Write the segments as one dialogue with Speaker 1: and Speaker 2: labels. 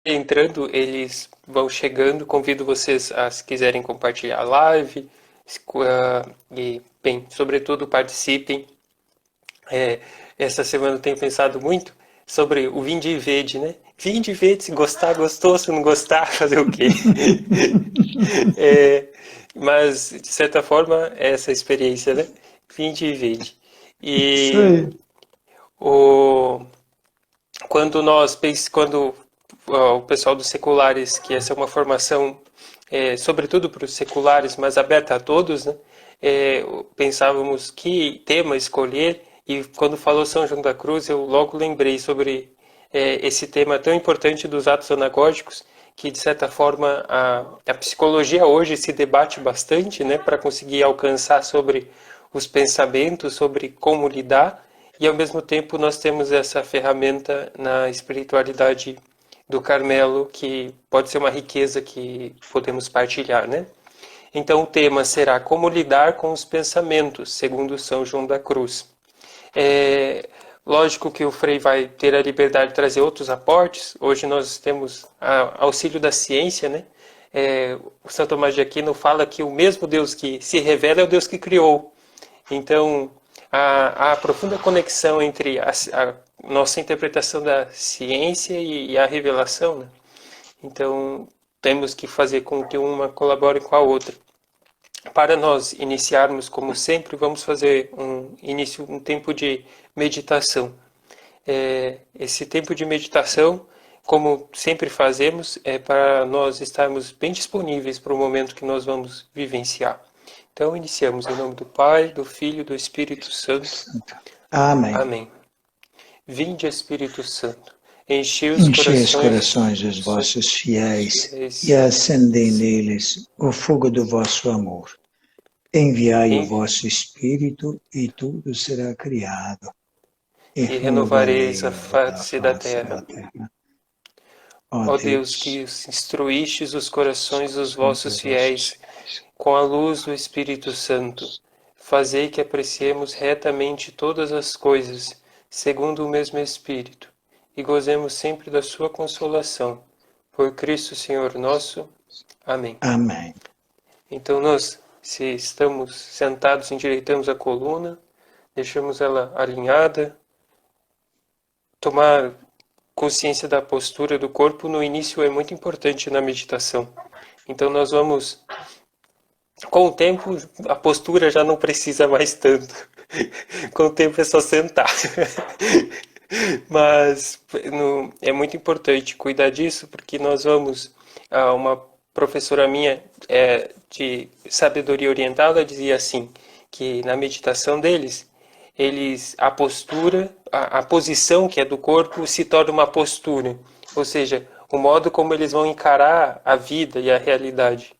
Speaker 1: entrando, eles vão chegando. Convido vocês a, se quiserem compartilhar a live, e, bem, sobretudo participem. É, essa semana eu tenho pensado muito sobre o vinde e vede, né? Vinde e vede, se gostar, gostou, se não gostar, fazer o quê? É, mas, de certa forma, é essa experiência, né? Vinde e vede.
Speaker 2: Isso
Speaker 1: E
Speaker 2: aí.
Speaker 1: o, quando o pessoal dos seculares, que essa é uma formação, sobretudo para os seculares, mas aberta a todos, né? Pensávamos que tema escolher, e quando falou São João da Cruz, eu logo lembrei sobre esse tema tão importante dos atos anagógicos, que de certa forma a psicologia hoje se debate bastante, né, para conseguir alcançar sobre os pensamentos, sobre como lidar, e ao mesmo tempo nós temos essa ferramenta na espiritualidade do Carmelo que pode ser uma riqueza que podemos partilhar, né? Então o tema será como lidar com os pensamentos, segundo São João da Cruz. É, lógico que o Frei vai ter a liberdade de trazer outros aportes. Hoje nós temos auxílio da ciência, né? O Santo Tomás de Aquino fala que o mesmo Deus que se revela é o Deus que criou. Então, a profunda conexão entre a nossa interpretação da ciência e a revelação, né? Então, temos que fazer com que uma colabore com a outra. Para nós iniciarmos, como sempre, vamos fazer um tempo de meditação. Esse tempo de meditação, como sempre fazemos, é para nós estarmos bem disponíveis para o momento que nós vamos vivenciar. Então, iniciamos em nome do Pai, do Filho e do Espírito Santo.
Speaker 2: Santo. Amém.
Speaker 1: Amém. Vinde, Espírito Santo, enchei os
Speaker 2: Enchei os
Speaker 1: corações
Speaker 2: corações dos vossos
Speaker 1: dos
Speaker 2: fiéis e
Speaker 1: fiéis.
Speaker 2: acendei neles o fogo do vosso amor. Enviai o vosso Espírito e tudo será criado e
Speaker 1: E renovareis a
Speaker 2: renovarei a
Speaker 1: face da
Speaker 2: face
Speaker 1: terra.
Speaker 2: da terra. Ó
Speaker 1: Ó Deus, que
Speaker 2: Deus,
Speaker 1: instruístes os
Speaker 2: os
Speaker 1: corações dos
Speaker 2: corações
Speaker 1: vossos
Speaker 2: dos vossos
Speaker 1: fiéis
Speaker 2: fiéis.
Speaker 1: com a luz do Espírito Santo, fazei que apreciemos retamente todas as coisas, segundo o mesmo Espírito, e gozemos sempre da sua consolação. Por Cristo Senhor nosso. Amém.
Speaker 2: Amém.
Speaker 1: Então nós, se estamos sentados, endireitamos a coluna, deixamos ela alinhada, tomar consciência da postura do corpo no início é muito importante na meditação. Então nós vamos, com o tempo, a postura já não precisa mais tanto. Com o tempo é só sentar. Mas é muito importante cuidar disso, porque nós vamos. Uma professora minha de sabedoria oriental, ela dizia assim, que na meditação deles, a postura, a posição que é do corpo se torna uma postura. Ou seja, o modo como eles vão encarar a vida e a realidade.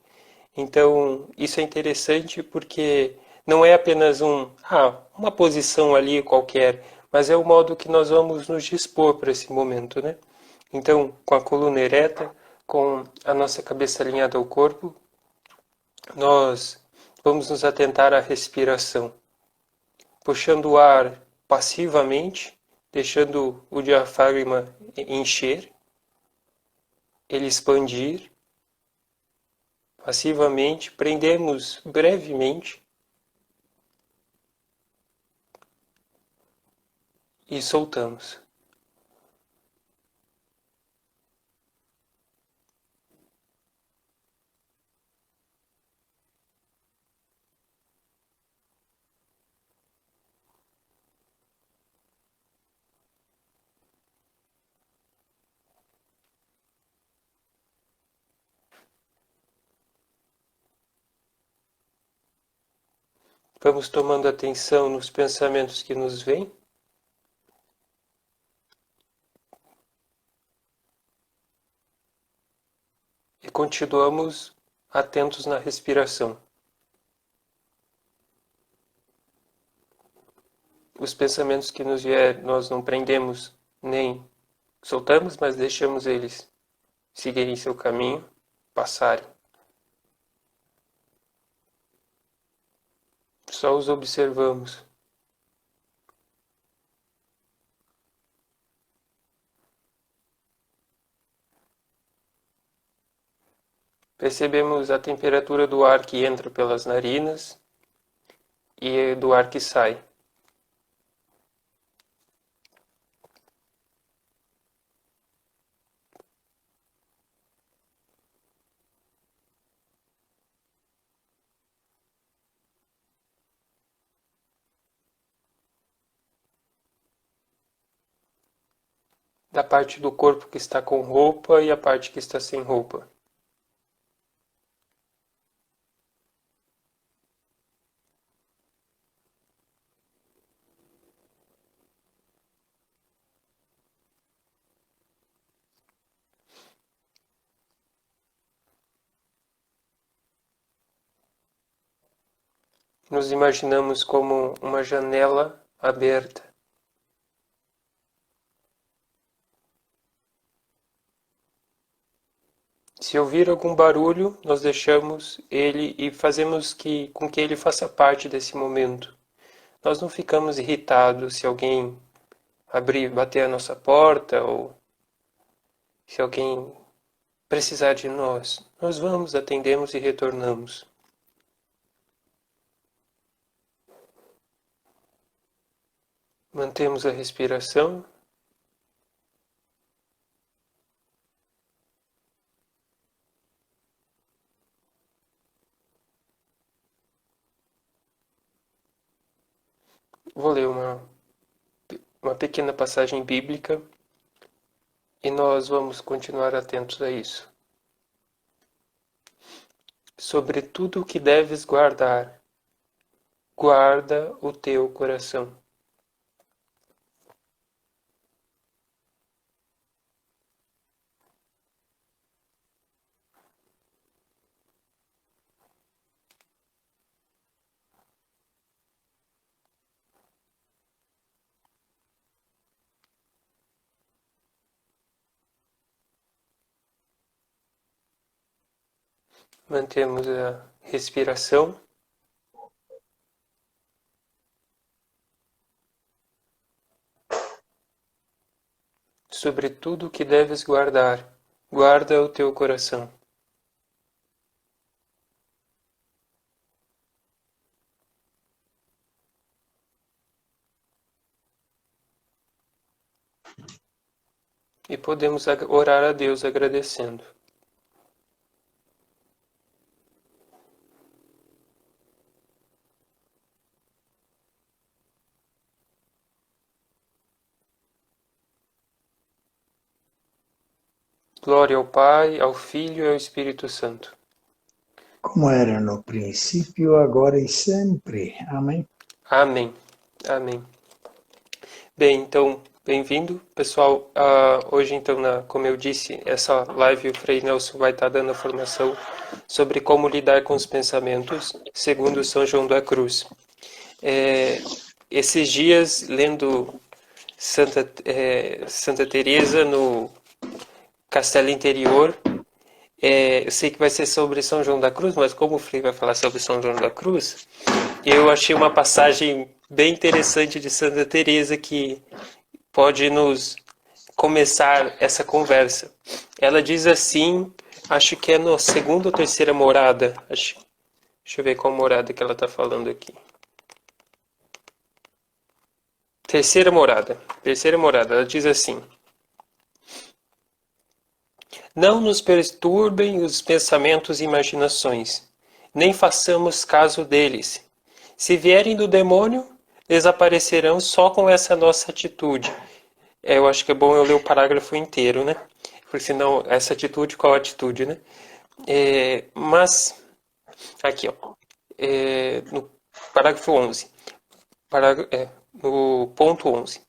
Speaker 1: Então, isso é interessante porque não é apenas uma posição ali qualquer, mas é o modo que nós vamos nos dispor para esse momento, né? Então, com a coluna ereta, com a nossa cabeça alinhada ao corpo, nós vamos nos atentar à respiração, puxando o ar passivamente, deixando o diafragma encher, ele expandir passivamente, prendemos brevemente e soltamos. Vamos tomando atenção nos pensamentos que nos vêm e continuamos atentos na respiração. Os pensamentos que nos vierem, nós não prendemos nem soltamos, mas deixamos eles seguirem seu caminho, passarem. Só os observamos. Percebemos a temperatura do ar que entra pelas narinas e do ar que sai. Da parte do corpo que está com roupa e a parte que está sem roupa. Nos imaginamos como uma janela aberta. Se ouvir algum barulho, nós deixamos ele e fazemos com que ele faça parte desse momento. Nós não ficamos irritados se alguém bater a nossa porta ou se alguém precisar de nós. Nós vamos, atendemos e retornamos. Mantemos a respiração. Vou ler uma pequena passagem bíblica e nós vamos continuar atentos a isso. Sobre tudo o que deves guardar, guarda o teu coração. Mantemos a respiração. Sobre tudo o que deves guardar, guarda o teu coração. E podemos orar a Deus agradecendo. Glória ao Pai, ao Filho e ao Espírito Santo.
Speaker 2: Como era no princípio, agora e sempre. Amém.
Speaker 1: Amém. Amém. Bem, então, bem-vindo, pessoal. Hoje, então, como eu disse, essa live o Frei Nelson vai estar dando a formação sobre como lidar com os pensamentos, segundo São João da Cruz. Esses dias, lendo Santa Teresa no Castelo Interior, eu sei que vai ser sobre São João da Cruz, mas como o Frei vai falar sobre São João da Cruz, eu achei uma passagem bem interessante de Santa Teresa que pode nos começar essa conversa. Ela diz assim, acho que é na segunda ou terceira morada. Deixa eu ver qual morada que ela está falando aqui. Terceira morada. Ela diz assim: não nos perturbem os pensamentos e imaginações, nem façamos caso deles. Se vierem do demônio, desaparecerão só com essa nossa atitude. Eu acho que é bom eu ler o parágrafo inteiro, né? Porque senão, essa atitude, qual atitude, né? Mas, aqui, ó, no parágrafo 11, no ponto 11.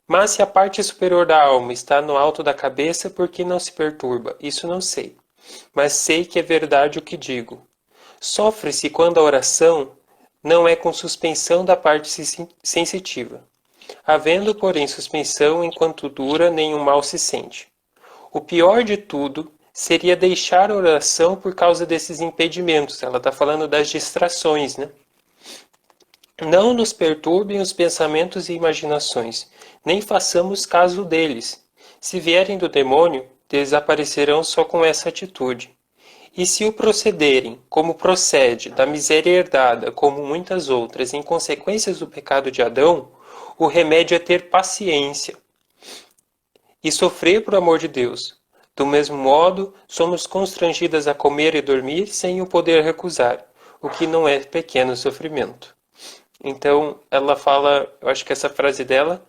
Speaker 1: Mas se a parte superior da alma está no alto da cabeça, por que não se perturba? Isso não sei. Mas sei que é verdade o que digo. Sofre-se quando a oração não é com suspensão da parte sensitiva. Havendo, porém, suspensão enquanto dura, nenhum mal se sente. O pior de tudo seria deixar a oração por causa desses impedimentos. Ela está falando das distrações, né? Não nos perturbem os pensamentos e imaginações, nem façamos caso deles. Se vierem do demônio, desaparecerão só com essa atitude. E se o procederem, como procede, da miséria herdada, como muitas outras, em consequências do pecado de Adão, o remédio é ter paciência e sofrer por amor de Deus. Do mesmo modo, somos constrangidas a comer e dormir sem o poder recusar, o que não é pequeno sofrimento. Então, ela fala, eu acho que essa frase dela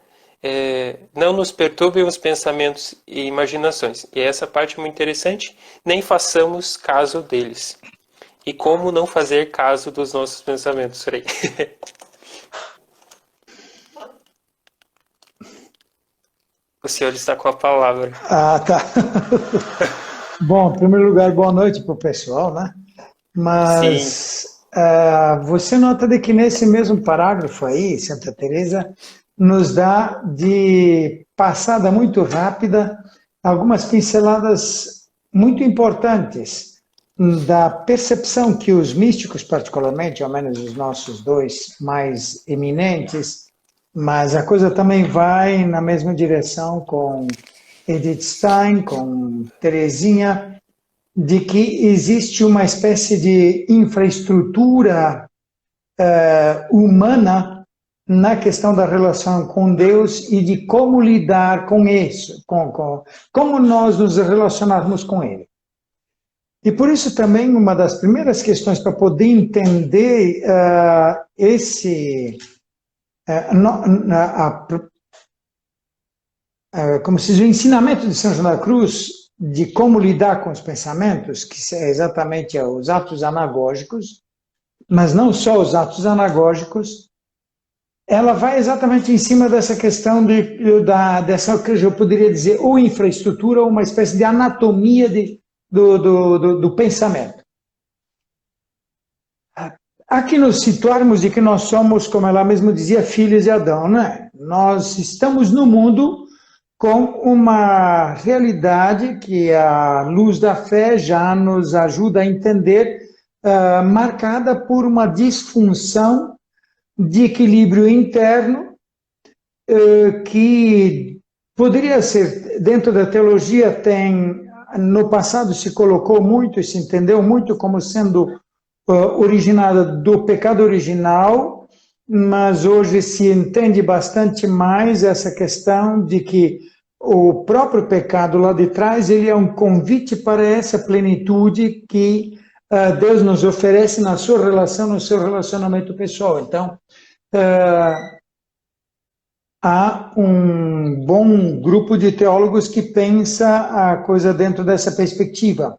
Speaker 1: não nos perturbem os pensamentos e imaginações. E essa parte é muito interessante, nem façamos caso deles. E como não fazer caso dos nossos pensamentos, Frei? O senhor está com a palavra.
Speaker 2: Ah, tá. Bom, em primeiro lugar, boa noite para o pessoal, né? Mas você nota de que nesse mesmo parágrafo aí, Santa Teresa nos dá de passada muito rápida algumas pinceladas muito importantes da percepção que os místicos, particularmente, ao menos os nossos dois mais eminentes, mas a coisa também vai na mesma direção com Edith Stein, com Teresinha, de que existe uma espécie de infraestrutura humana na questão da relação com Deus e de como lidar com isso, como nós nos relacionarmos com Ele. E por isso também uma das primeiras questões para poder entender como se diz, o ensinamento de São João da Cruz de como lidar com os pensamentos, que é exatamente os atos anagógicos, mas não só os atos anagógicos, ela vai exatamente em cima dessa questão dessa, que eu poderia dizer, ou infraestrutura, ou uma espécie de anatomia do pensamento. Aqui nos situarmos de que nós somos, como ela mesma dizia, filhos de Adão, né? Nós estamos no mundo com uma realidade que a luz da fé já nos ajuda a entender, marcada por uma disfunção de equilíbrio interno, que poderia ser, dentro da teologia, no passado se colocou muito e se entendeu muito como sendo originada do pecado original, mas hoje se entende bastante mais essa questão de que o próprio pecado lá de trás, ele é um convite para essa plenitude que Deus nos oferece na sua relação, no seu relacionamento pessoal. Então, há um bom grupo de teólogos que pensa a coisa dentro dessa perspectiva.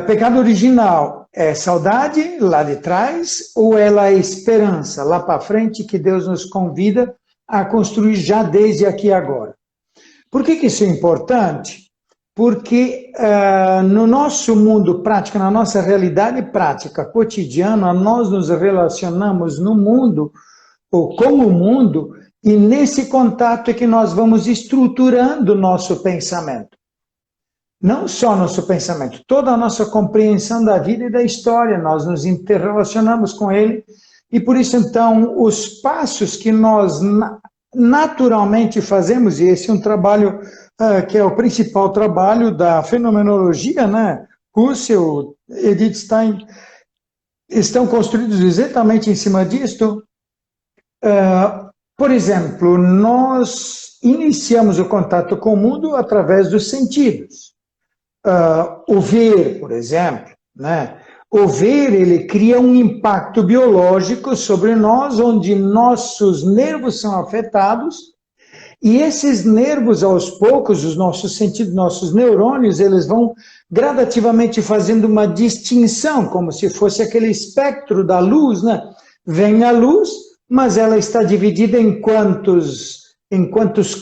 Speaker 2: Pecado original é saudade lá de trás ou ela é esperança lá para frente que Deus nos convida a construir já desde aqui e agora? Por que isso é importante? Porque no nosso mundo prático, na nossa realidade prática cotidiana, nós nos relacionamos no mundo ou com o mundo e nesse contato é que nós vamos estruturando o nosso pensamento. Não só nosso pensamento, toda a nossa compreensão da vida e da história, nós nos interrelacionamos com ele, e por isso, então, os passos que nós naturalmente fazemos, e esse é um trabalho que é o principal trabalho da fenomenologia, né? Husserl, Edith Stein, estão construídos exatamente em cima disto. Por exemplo, nós iniciamos o contato com o mundo através dos sentidos. O ver, por exemplo, né? O ver, ele cria um impacto biológico sobre nós, onde nossos nervos são afetados, e esses nervos, aos poucos, os nossos sentidos, nossos neurônios, eles vão gradativamente fazendo uma distinção, como se fosse aquele espectro da luz, né? Vem a luz, mas ela está dividida em quantos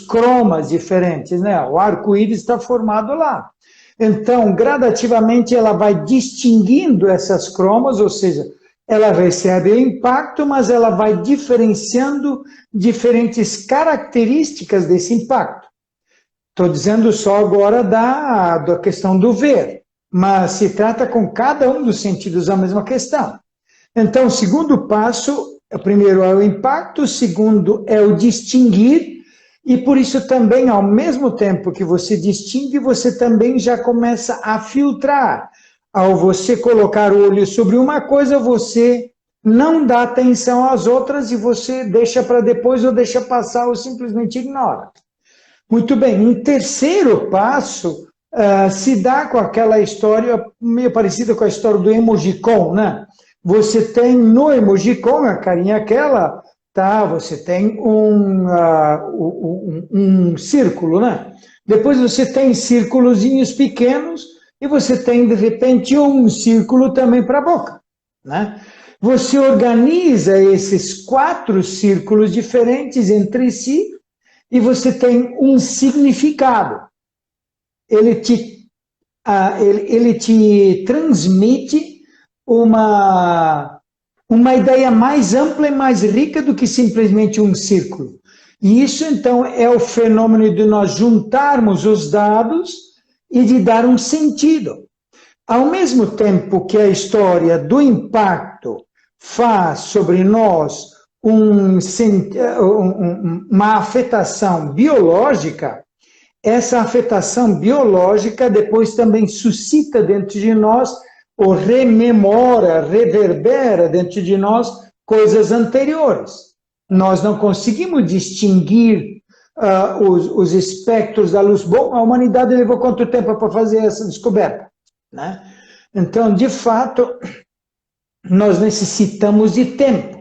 Speaker 2: cromas diferentes, né? O arco-íris está formado lá. Então, gradativamente, ela vai distinguindo essas cromas, ou seja, ela recebe o impacto, mas ela vai diferenciando diferentes características desse impacto. Estou dizendo só agora da questão do ver, mas se trata com cada um dos sentidos a mesma questão. Então, o segundo passo, o primeiro é o impacto, o segundo é o distinguir, e por isso também, ao mesmo tempo que você distingue, você também já começa a filtrar, ao você colocar o olho sobre uma coisa, você não dá atenção às outras e você deixa para depois ou deixa passar ou simplesmente ignora. Muito bem, um terceiro passo se dá com aquela história meio parecida com a história do Emojicon, né? Você tem no Emojicon, a carinha aquela, tá? Você tem um círculo, né? Depois você tem círculozinhos pequenos e você tem, de repente, um círculo também para a boca, né? Você organiza esses 4 círculos diferentes entre si e você tem um significado. Ele te transmite uma ideia mais ampla e mais rica do que simplesmente um círculo. E isso, então, é o fenômeno de nós juntarmos os dados e de dar um sentido. Ao mesmo tempo que a história do impacto faz sobre nós uma afetação biológica, essa afetação biológica depois também suscita dentro de nós, ou rememora, reverbera dentro de nós coisas anteriores. Nós não conseguimos distinguir os espectros da luz. Bom, a humanidade levou quanto tempo para fazer essa descoberta, né? Então, de fato, nós necessitamos de tempo.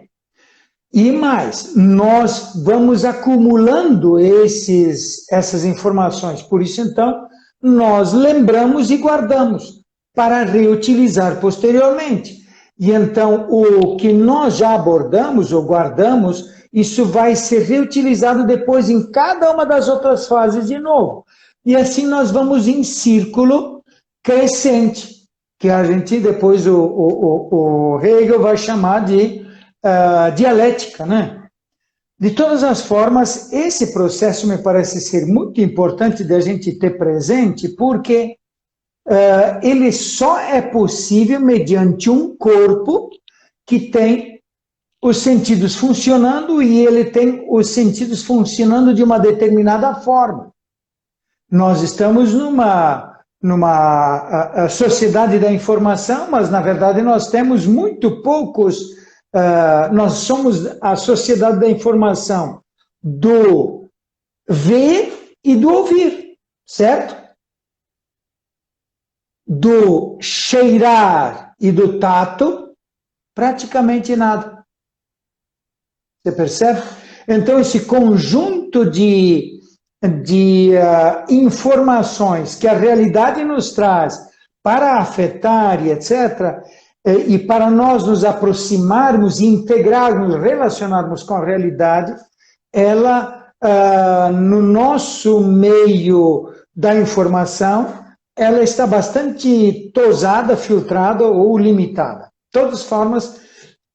Speaker 2: E mais, nós vamos acumulando essas informações. Por isso, então, nós lembramos e guardamos para reutilizar posteriormente. E então, o que nós já abordamos ou guardamos, isso vai ser reutilizado depois em cada uma das outras fases de novo. E assim nós vamos em círculo crescente, que a gente depois o Hegel vai chamar de dialética, né? De todas as formas, esse processo me parece ser muito importante de a gente ter presente, porque ele só é possível mediante um corpo que tem os sentidos funcionando e ele tem os sentidos funcionando de uma determinada forma. Nós estamos numa sociedade da informação, mas na verdade nós temos muito poucos. Nós somos a sociedade da informação do ver e do ouvir, certo? Do cheirar e do tato, praticamente nada. Você percebe? Então, esse conjunto de informações que a realidade nos traz para afetar e etc., e para nós nos aproximarmos e integrarmos, relacionarmos com a realidade, ela, no nosso meio da informação, ela está bastante tosada, filtrada ou limitada. De todas formas,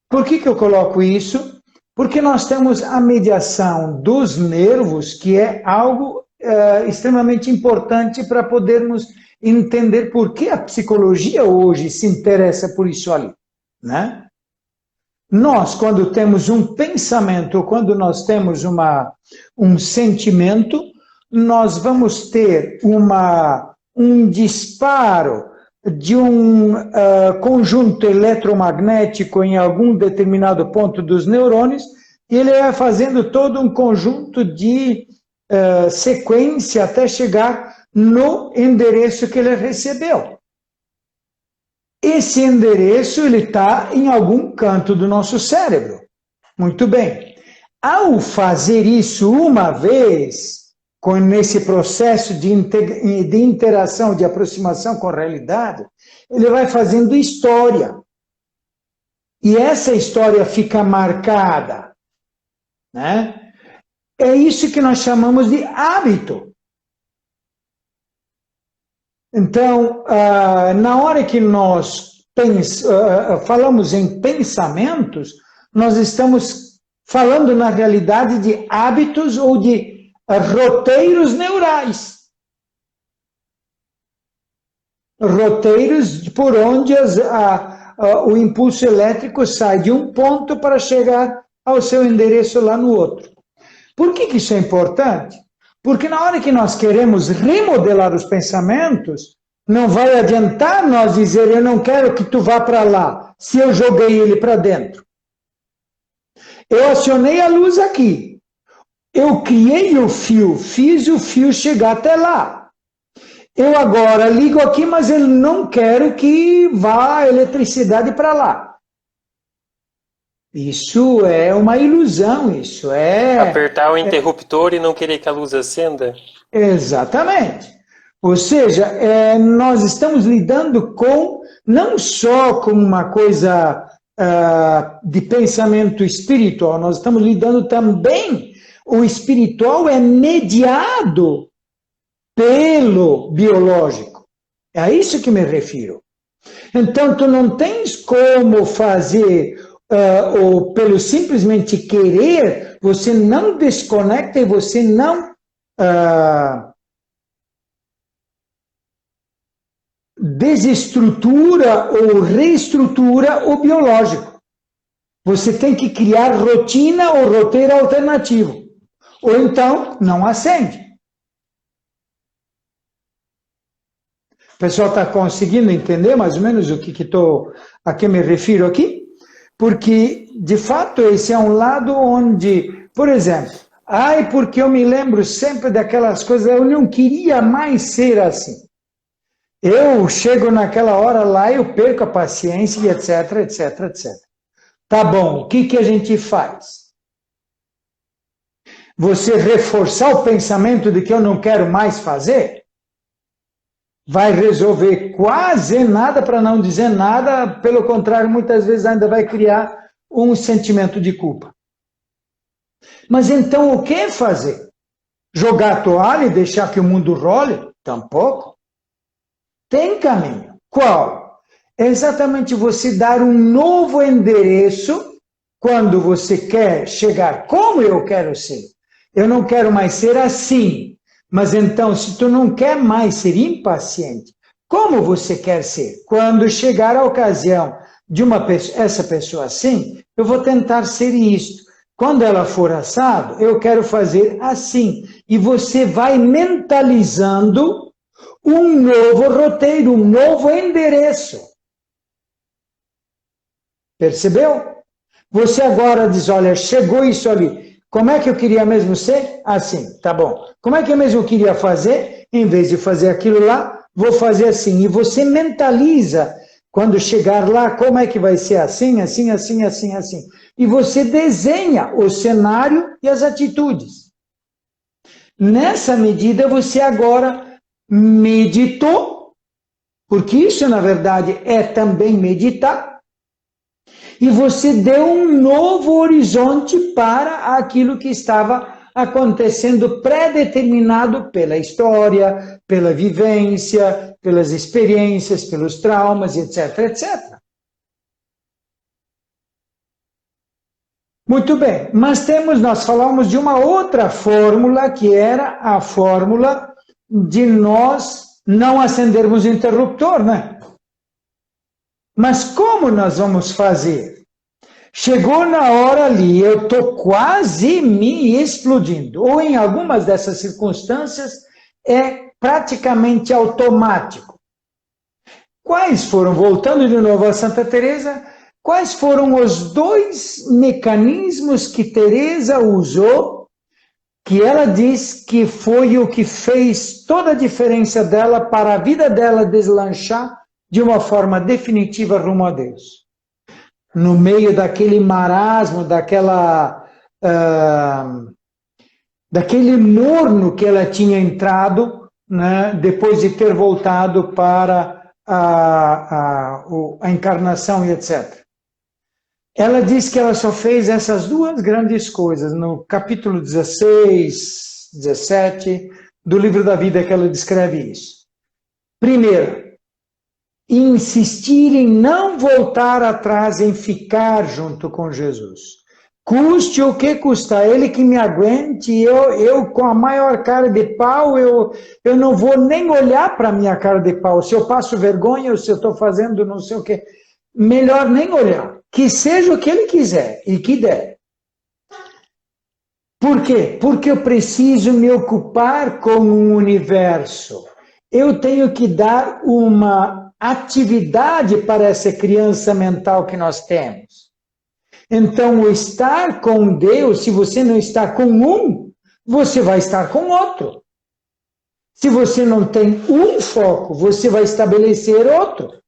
Speaker 2: por que eu coloco isso? Porque nós temos a mediação dos nervos, que é algo extremamente importante para podermos entender por que a psicologia hoje se interessa por isso ali, né? Nós, quando temos um pensamento, quando nós temos um sentimento, nós vamos ter um disparo de um conjunto eletromagnético em algum determinado ponto dos neurônios, e ele vai fazendo todo um conjunto de sequência até chegar no endereço que ele recebeu. Esse endereço ele está em algum canto do nosso cérebro. Muito bem. Ao fazer isso uma vez, nesse processo de interação, de aproximação com a realidade, ele vai fazendo história. E essa história fica marcada, né? É isso que nós chamamos de hábito. Então, na hora que nós falamos em pensamentos, nós estamos falando, na realidade, de hábitos ou de roteiros neurais. Roteiros por onde o impulso elétrico sai de um ponto para chegar ao seu endereço lá no outro. Por que isso é importante? Porque na hora que nós queremos remodelar os pensamentos, Não vai adiantar nós dizer, eu não quero que tu vá para lá, se eu joguei ele para dentro. Eu acionei a luz aqui. Eu criei o fio, fiz o fio chegar até lá. Eu agora ligo aqui, mas eu não quero que vá a eletricidade para lá. Isso é uma ilusão, isso é...
Speaker 1: Apertar o interruptor e não querer que a luz acenda?
Speaker 2: Exatamente. Ou seja, nós estamos lidando com, não só com uma coisa de pensamento espiritual, nós estamos lidando também, o espiritual é mediado pelo biológico. É a isso que me refiro. Então, tu não tens como fazer, ou pelo simplesmente querer, você não desconecta e você não desestrutura ou reestrutura o biológico. Você tem que criar rotina ou roteiro alternativo. Ou então, não acende. O pessoal está conseguindo entender mais ou menos a que me refiro aqui? Porque, de fato, esse é um lado onde, por exemplo, porque eu me lembro sempre daquelas coisas, eu não queria mais ser assim. Eu chego naquela hora lá, eu perco a paciência, etc, etc, etc. Tá bom, o que a gente faz? Você reforçar o pensamento de que eu não quero mais fazer? Vai resolver quase nada, para não dizer nada, pelo contrário, muitas vezes ainda vai criar um sentimento de culpa. Mas então o que fazer? Jogar a toalha e deixar que o mundo role? Tampouco. Tem caminho. Qual? É exatamente você dar um novo endereço quando você quer chegar como eu quero ser. Eu não quero mais ser assim. Mas então, se tu não quer mais ser impaciente, como você quer ser? Quando chegar a ocasião de essa pessoa assim, eu vou tentar ser isto. Quando ela for assado, eu quero fazer assim. E você vai mentalizando um novo roteiro, um novo endereço. Percebeu? Você agora diz, olha, chegou isso ali. Como é que eu queria mesmo ser? Assim, tá bom. Como é que eu mesmo queria fazer? Em vez de fazer aquilo lá, vou fazer assim. E você mentaliza, quando chegar lá, como é que vai ser assim, assim, assim, assim, assim. E você desenha o cenário e as atitudes. Nessa medida, você agora meditou, porque isso, na verdade, é também meditar, e você deu um novo horizonte para aquilo que estava acontecendo pré-determinado pela história, pela vivência, pelas experiências, pelos traumas, etc, etc. Muito bem, mas nós falamos de uma outra fórmula, que era a fórmula de nós não acendermos o interruptor, né? Mas como nós vamos fazer? Chegou na hora ali, eu estou quase me explodindo. Ou em algumas dessas circunstâncias, é praticamente automático. Quais foram, voltando de novo a Santa Teresa, quais foram os dois mecanismos que Teresa usou, que ela diz que foi o que fez toda a diferença dela para a vida dela deslanchar de uma forma definitiva rumo a Deus? No meio daquele marasmo, daquele morno que ela tinha entrado, né, depois de ter voltado para a encarnação e etc. Ela diz que ela só fez essas duas grandes coisas, no capítulo 16, 17 do livro da vida, que ela descreve isso. Primeiro, insistir em não voltar atrás, em ficar junto com Jesus. Custe o que custar, Ele que me aguente, eu com a maior cara de pau, eu não vou nem olhar para a minha cara de pau. Se eu passo vergonha ou se eu estou fazendo não sei o quê, melhor nem olhar. Que seja o que Ele quiser e que der. Por quê? Porque eu preciso me ocupar com um universo. eu tenho que dar uma atividade para essa criança mental que nós temos. Então, o estar com Deus, se você não está com um, você vai estar com outro. Se você não tem um foco, você vai estabelecer outro.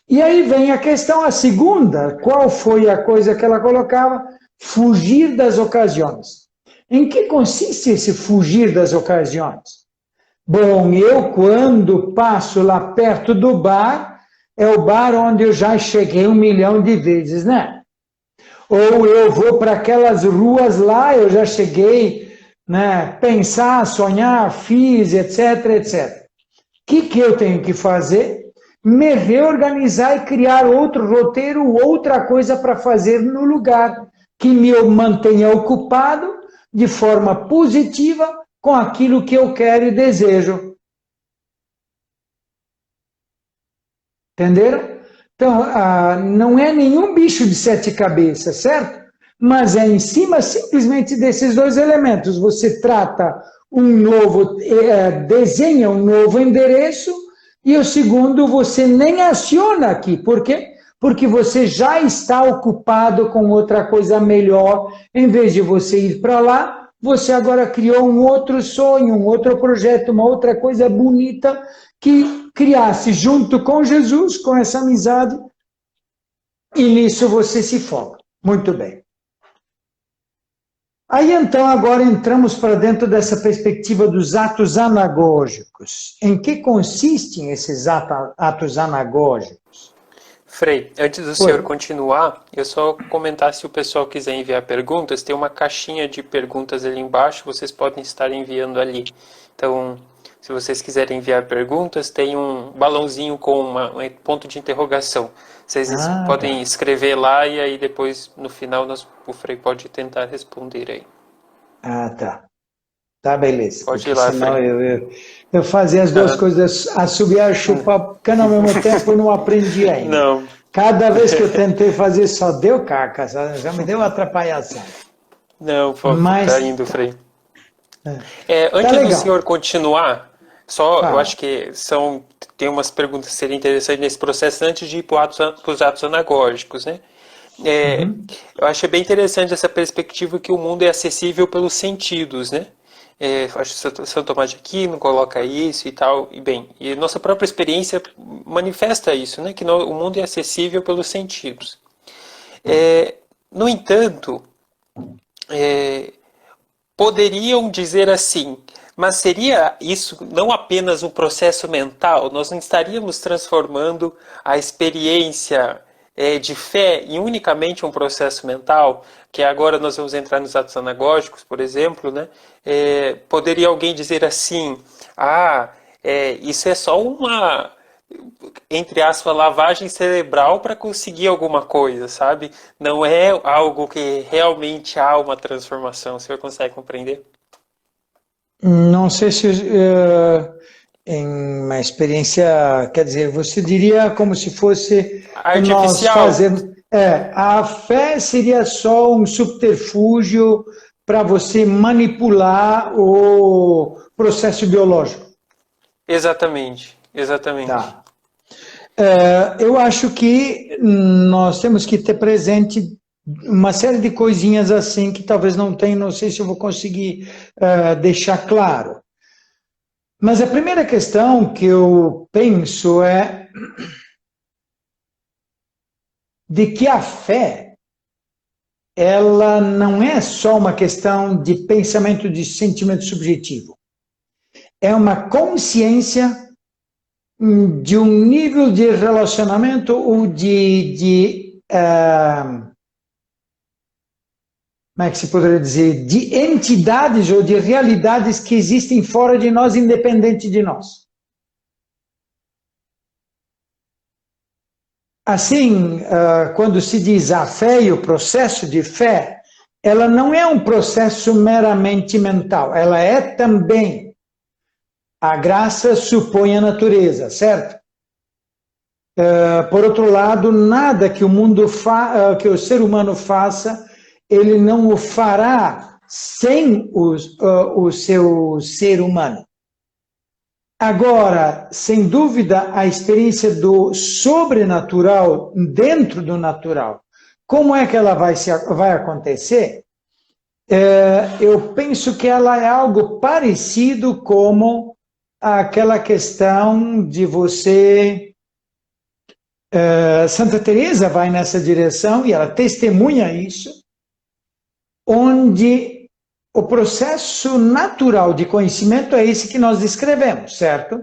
Speaker 2: E aí vem a questão, a segunda, qual foi a coisa que ela colocava? Fugir das ocasiões. Em que consiste esse fugir das ocasiões? Bom, eu quando passo lá perto do bar, é o bar onde eu já cheguei 1 milhão de vezes, né? Ou eu vou para aquelas ruas lá, eu já cheguei, né? Pensar, sonhar, fiz, etc, etc. O que eu tenho que fazer? Me reorganizar e criar outro roteiro, outra coisa para fazer no lugar, que me mantenha ocupado de forma positiva com aquilo que eu quero e desejo. Entenderam? Então, não é nenhum bicho de 7 cabeças, certo? Mas é em cima simplesmente desses 2 elementos. Você trata desenha um novo endereço, e o segundo, você nem aciona aqui. Por quê? Porque você já está ocupado com outra coisa melhor. Em vez de você ir para lá, você agora criou um outro sonho, um outro projeto, uma outra coisa bonita que criasse junto com Jesus, com essa amizade, e nisso você se foca. Muito bem. Aí então agora entramos para dentro dessa perspectiva dos atos anagógicos. Em que consistem esses atos anagógicos?
Speaker 1: Frei, antes do senhor continuar, eu só comentar, se o pessoal quiser enviar perguntas, tem uma caixinha de perguntas ali embaixo, vocês podem estar enviando ali. Então, se vocês quiserem enviar perguntas, tem um balãozinho com um ponto de interrogação. Vocês podem escrever lá e aí depois, no final, o Frei pode tentar responder aí.
Speaker 2: Tá. Tá, beleza.
Speaker 1: Pode ir lá,
Speaker 2: senão
Speaker 1: Frei.
Speaker 2: eu fazia as 2 coisas, assobiar e chupar cana ao mesmo tempo, e não aprendi ainda.
Speaker 1: Não.
Speaker 2: Cada vez que eu tentei fazer, só deu caca, já me deu uma atrapalhação.
Speaker 1: Não, tá indo, Frei. Antes do senhor continuar, eu acho que tem umas perguntas que seriam interessantes nesse processo antes de ir para os atos anagógicos, né? Eu achei bem interessante essa perspectiva que o mundo é acessível pelos sentidos, né? Acho que São Tomás de Aquino coloca isso e tal, e nossa própria experiência manifesta isso, né? Que o mundo é acessível pelos sentidos. No entanto, poderiam dizer assim, mas seria isso não apenas um processo mental? Nós não estaríamos transformando a experiência de fé em unicamente um processo mental? Que agora nós vamos entrar nos atos anagógicos, por exemplo, né? Poderia alguém dizer assim, isso é só uma, entre aspas, lavagem cerebral para conseguir alguma coisa, sabe? Não é algo que realmente há uma transformação. O senhor consegue compreender?
Speaker 2: Não sei se em uma experiência, quer dizer, você diria como se fosse
Speaker 1: artificial.
Speaker 2: Nós fazendo, a fé seria só um subterfúgio para você manipular o processo biológico.
Speaker 1: Exatamente.
Speaker 2: Tá. Eu acho que nós temos que ter presente uma série de coisinhas assim que talvez não tenha, não sei se eu vou conseguir deixar claro. Mas a primeira questão que eu penso é de que a fé, ela não é só uma questão de pensamento, de sentimento subjetivo. É uma consciência de um nível de relacionamento ou como é que se poderia dizer, de entidades ou de realidades que existem fora de nós, independente de nós. Assim, quando se diz a fé e o processo de fé, ela não é um processo meramente mental, ela é também. A graça supõe a natureza, certo? Por outro lado, nada que que o ser humano faça, ele não o fará sem o seu ser humano. Agora, sem dúvida, a experiência do sobrenatural dentro do natural, como é que ela vai acontecer? Eu penso que ela é algo parecido como aquela questão de você... Santa Teresa vai nessa direção e ela testemunha isso, onde o processo natural de conhecimento é esse que nós descrevemos, certo?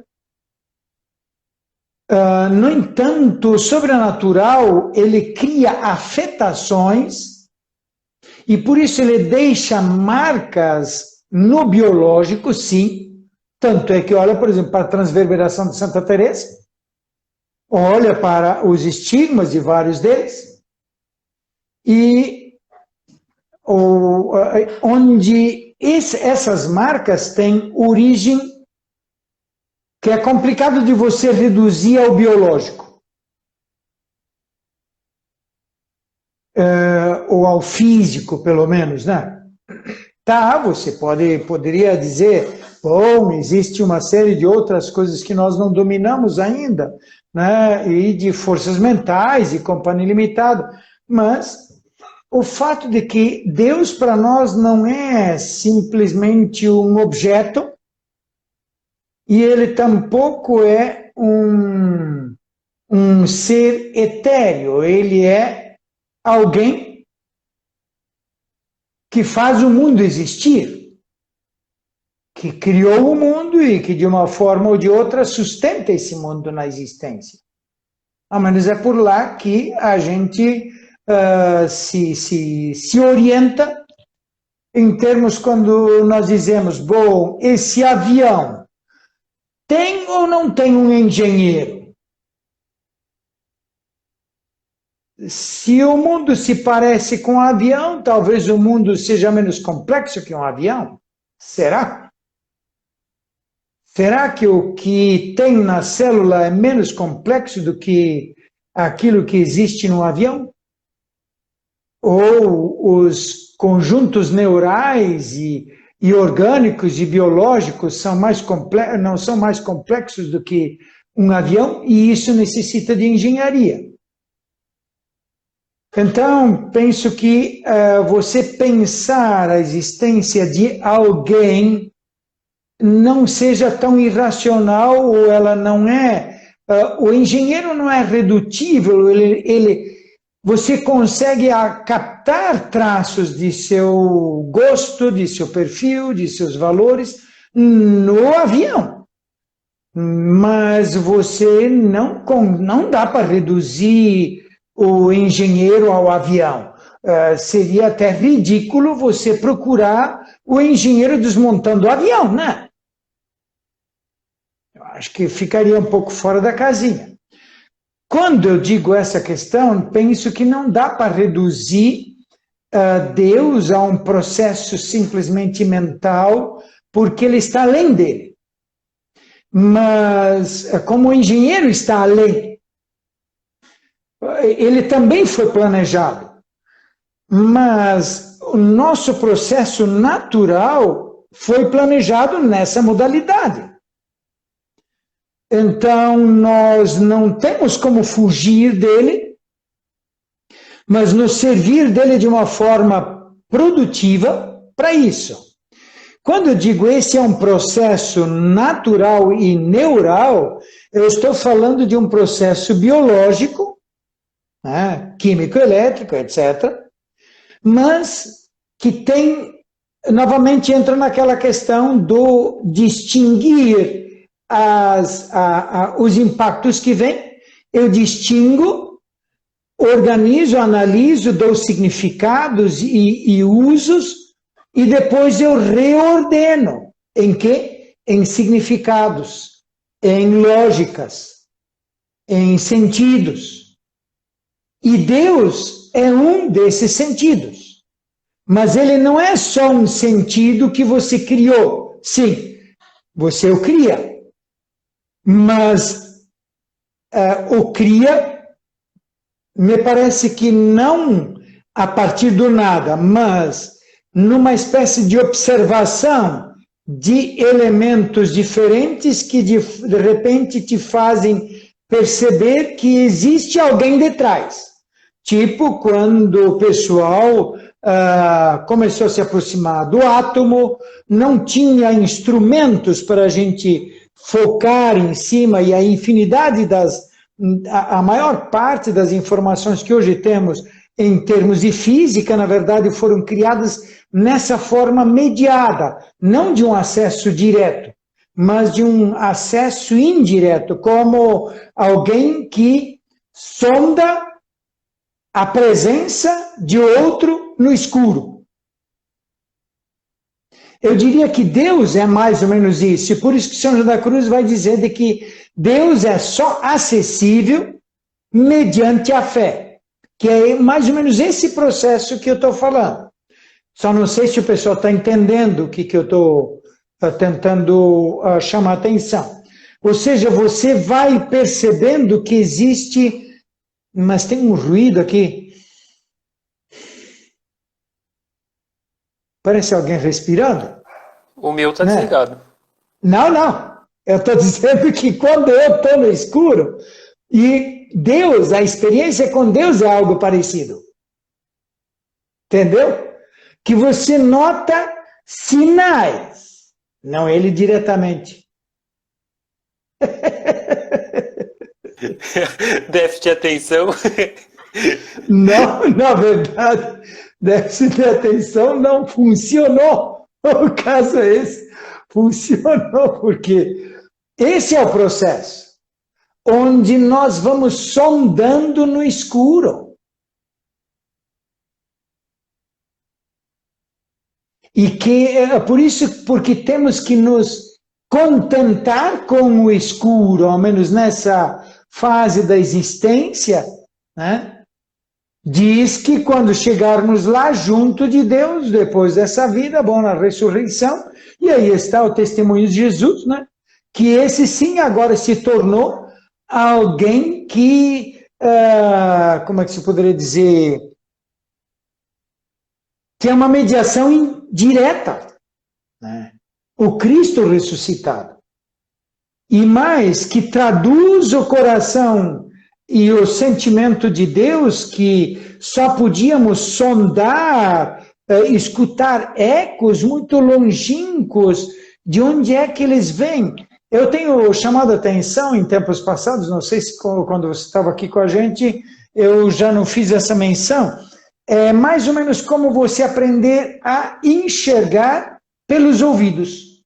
Speaker 2: No entanto, o sobrenatural, ele cria afetações e por isso ele deixa marcas no biológico, sim. Tanto é que olha, por exemplo, para a transverberação de Santa Teresa, olha para os estigmas de vários deles, e onde essas marcas têm origem que é complicado de você reduzir ao biológico, ou ao físico, pelo menos, né? Tá, você poderia dizer, bom, existe uma série de outras coisas que nós não dominamos ainda, né? E de forças mentais e companhia limitada, mas o fato de que Deus para nós não é simplesmente um objeto, e ele tampouco é um ser etéreo, ele é alguém que faz o mundo existir, que criou o mundo e que de uma forma ou de outra sustenta esse mundo na existência. Ao menos é por lá que a gente se orienta em termos quando nós dizemos, bom, esse avião tem ou não tem um engenheiro? Se o mundo se parece com um avião, talvez o mundo seja menos complexo que um avião. Será? Será que o que tem na célula é menos complexo do que aquilo que existe no avião? Ou os conjuntos neurais e orgânicos e biológicos não são mais complexos do que um avião, e isso necessita de engenharia. Então, penso que você pensar a existência de alguém não seja tão irracional, ou ela não é... o engenheiro não é redutível, você consegue captar traços de seu gosto, de seu perfil, de seus valores no avião. Mas você não dá para reduzir o engenheiro ao avião. Seria até ridículo você procurar o engenheiro desmontando o avião, né? Eu acho que ficaria um pouco fora da casinha. Quando eu digo essa questão, penso que não dá para reduzir Deus a um processo simplesmente mental, porque ele está além dele. Mas, como o engenheiro está além, ele também foi planejado. Mas o nosso processo natural foi planejado nessa modalidade. Então, nós não temos como fugir dele, mas nos servir dele de uma forma produtiva para isso. Quando eu digo esse é um processo natural e neural, eu estou falando de um processo biológico, né, químico, elétrico, etc., mas que tem, novamente entra naquela questão do distinguir os impactos que vêm, eu distingo, organizo, analiso, dou significados e usos, e depois eu reordeno. Em quê? Em significados, em lógicas, em sentidos. E Deus é um desses sentidos. Mas ele não é só um sentido que você criou. Sim, você o cria. Mas o cria, me parece que não a partir do nada, mas numa espécie de observação de elementos diferentes que de repente te fazem perceber que existe alguém detrás. Tipo quando o pessoal começou a se aproximar do átomo, não tinha instrumentos para a gente focar em cima, e a infinidade a maior parte das informações que hoje temos em termos de física, na verdade, foram criadas nessa forma mediada, não de um acesso direto, mas de um acesso indireto, como alguém que sonda a presença de outro no escuro. Eu diria que Deus é mais ou menos isso, e por isso que São João da Cruz vai dizer de que Deus é só acessível mediante a fé, que é mais ou menos esse processo que eu estou falando. Só não sei se o pessoal está entendendo o que eu estou tentando chamar a atenção. Ou seja, você vai percebendo que existe, mas tem um ruído aqui. Parece alguém respirando.
Speaker 1: O meu está
Speaker 2: né?
Speaker 1: desligado.
Speaker 2: Não. Eu estou dizendo que quando eu estou no escuro, e Deus, a experiência com Deus é algo parecido. Entendeu? Que você nota sinais, não ele diretamente.
Speaker 1: Déficit de atenção.
Speaker 2: Não, na verdade, déficit de atenção não funcionou. O caso é esse. Funcionou porque esse é o processo, onde nós vamos sondando no escuro. E que é por isso, porque temos que nos contentar com o escuro, ao menos nessa fase da existência, né? Diz que quando chegarmos lá junto de Deus, depois dessa vida, bom, na ressurreição, e aí está o testemunho de Jesus, né? Que esse sim agora se tornou alguém que, como é que se poderia dizer, que é uma mediação direta, né? O Cristo ressuscitado. E mais, que traduz o coração e o sentimento de Deus que só podíamos sondar, escutar ecos muito longínquos de onde é que eles vêm. Eu tenho chamado a atenção em tempos passados, não sei se quando você estava aqui com a gente, eu já não fiz essa menção, é mais ou menos como você aprender a enxergar pelos ouvidos.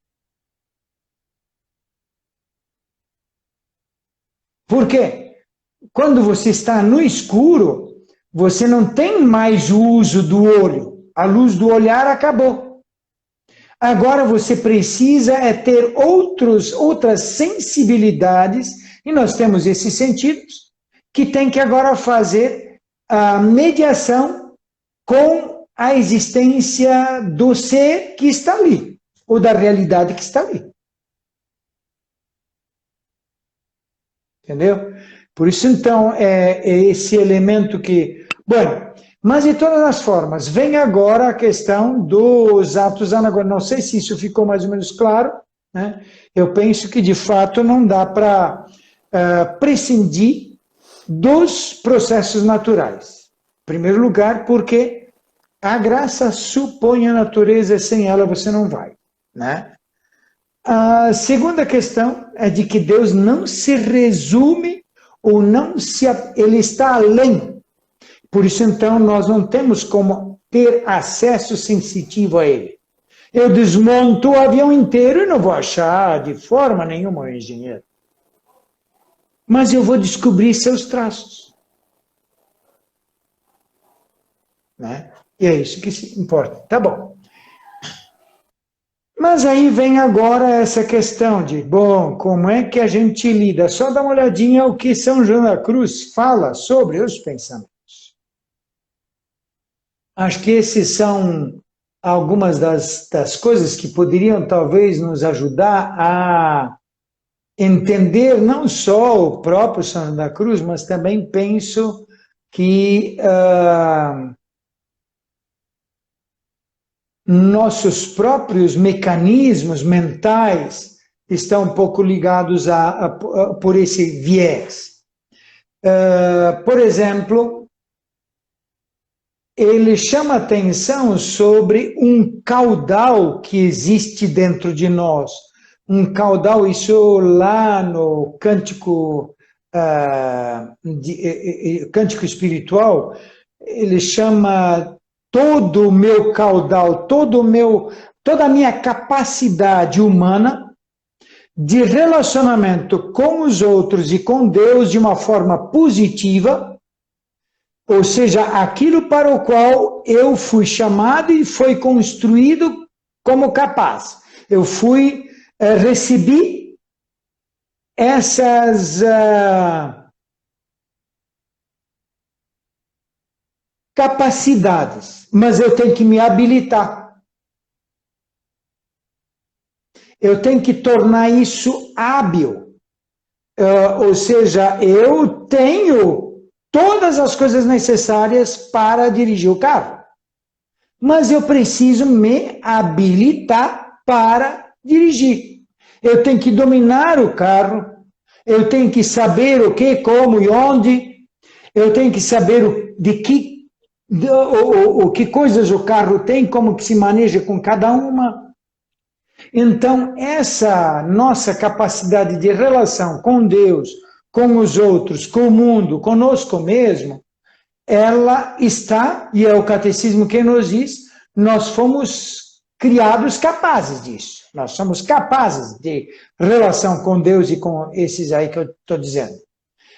Speaker 2: Por quê? Quando você está no escuro, você não tem mais o uso do olho. A luz do olhar acabou. Agora você precisa ter outras sensibilidades, e nós temos esses sentidos, que tem que agora fazer a mediação com a existência do ser que está ali, ou da realidade que está ali. Entendeu? Por isso, então, é esse elemento que... Bom, mas de todas as formas, vem agora a questão dos atos anagônicos. Não sei se isso ficou mais ou menos claro, né? Eu penso que, de fato, não dá para prescindir dos processos naturais. Em primeiro lugar, porque a graça supõe a natureza, sem ela você não vai, né? A segunda questão é de que Deus não se resume ou ele está além. Por isso, então, nós não temos como ter acesso sensitivo a ele. Eu desmonto o avião inteiro e não vou achar de forma nenhuma o engenheiro. Mas eu vou descobrir seus traços. Né? E é isso que importa. Tá bom. Mas aí vem agora essa questão de, bom, como é que a gente lida? Só dá uma olhadinha o que São João da Cruz fala sobre os pensamentos. Acho que esses são algumas das coisas que poderiam talvez nos ajudar a entender não só o próprio São João da Cruz, mas também penso que nossos próprios mecanismos mentais estão um pouco ligados por esse viés. Por exemplo, ele chama atenção sobre um caudal que existe dentro de nós. Um caudal, isso lá no cântico, cântico espiritual, ele chama todo o meu caudal, toda a minha capacidade humana de relacionamento com os outros e com Deus de uma forma positiva, ou seja, aquilo para o qual eu fui chamado e foi construído como capaz. Eu recebi essas capacidades, mas eu tenho que me habilitar. Eu tenho que tornar isso hábil. Ou seja, eu tenho todas as coisas necessárias para dirigir o carro, mas eu preciso me habilitar para dirigir. Eu tenho que dominar o carro, eu tenho que saber o que, como e onde, eu tenho que saber o que coisas o carro tem, como que se maneja com cada uma. Então, essa nossa capacidade de relação com Deus, com os outros, com o mundo, conosco mesmo, ela está, e é o catecismo que nos diz, nós fomos criados capazes disso. Nós somos capazes de relação com Deus e com esses aí que eu estou dizendo.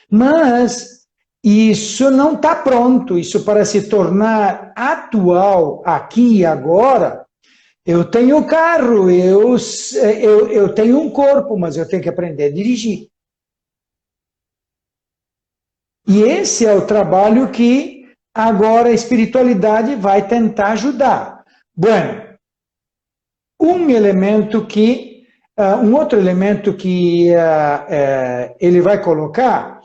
Speaker 2: Mas isso não está pronto, isso para se tornar atual aqui e agora. Eu tenho carro, eu tenho um corpo, mas eu tenho que aprender a dirigir. E esse é o trabalho que agora a espiritualidade vai tentar ajudar. Bueno, um outro elemento que ele vai colocar,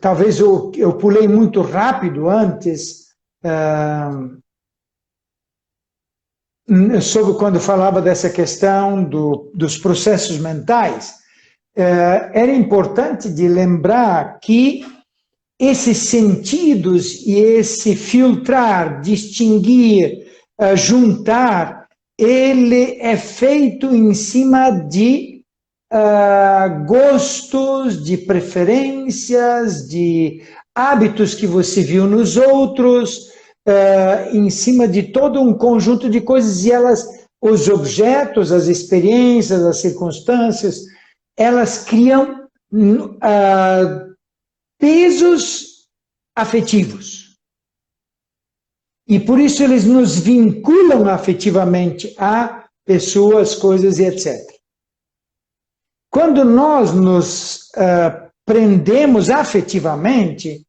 Speaker 2: talvez eu pulei muito rápido antes, sobre quando falava dessa questão dos processos mentais, era importante de lembrar que esses sentidos e esse filtrar, distinguir, juntar, ele é feito em cima de gostos, de preferências, de hábitos que você viu nos outros, em cima de todo um conjunto de coisas, e os objetos, as experiências, as circunstâncias, elas criam pesos afetivos. E por isso eles nos vinculam afetivamente a pessoas, coisas e etc. Quando nós nos prendemos afetivamente,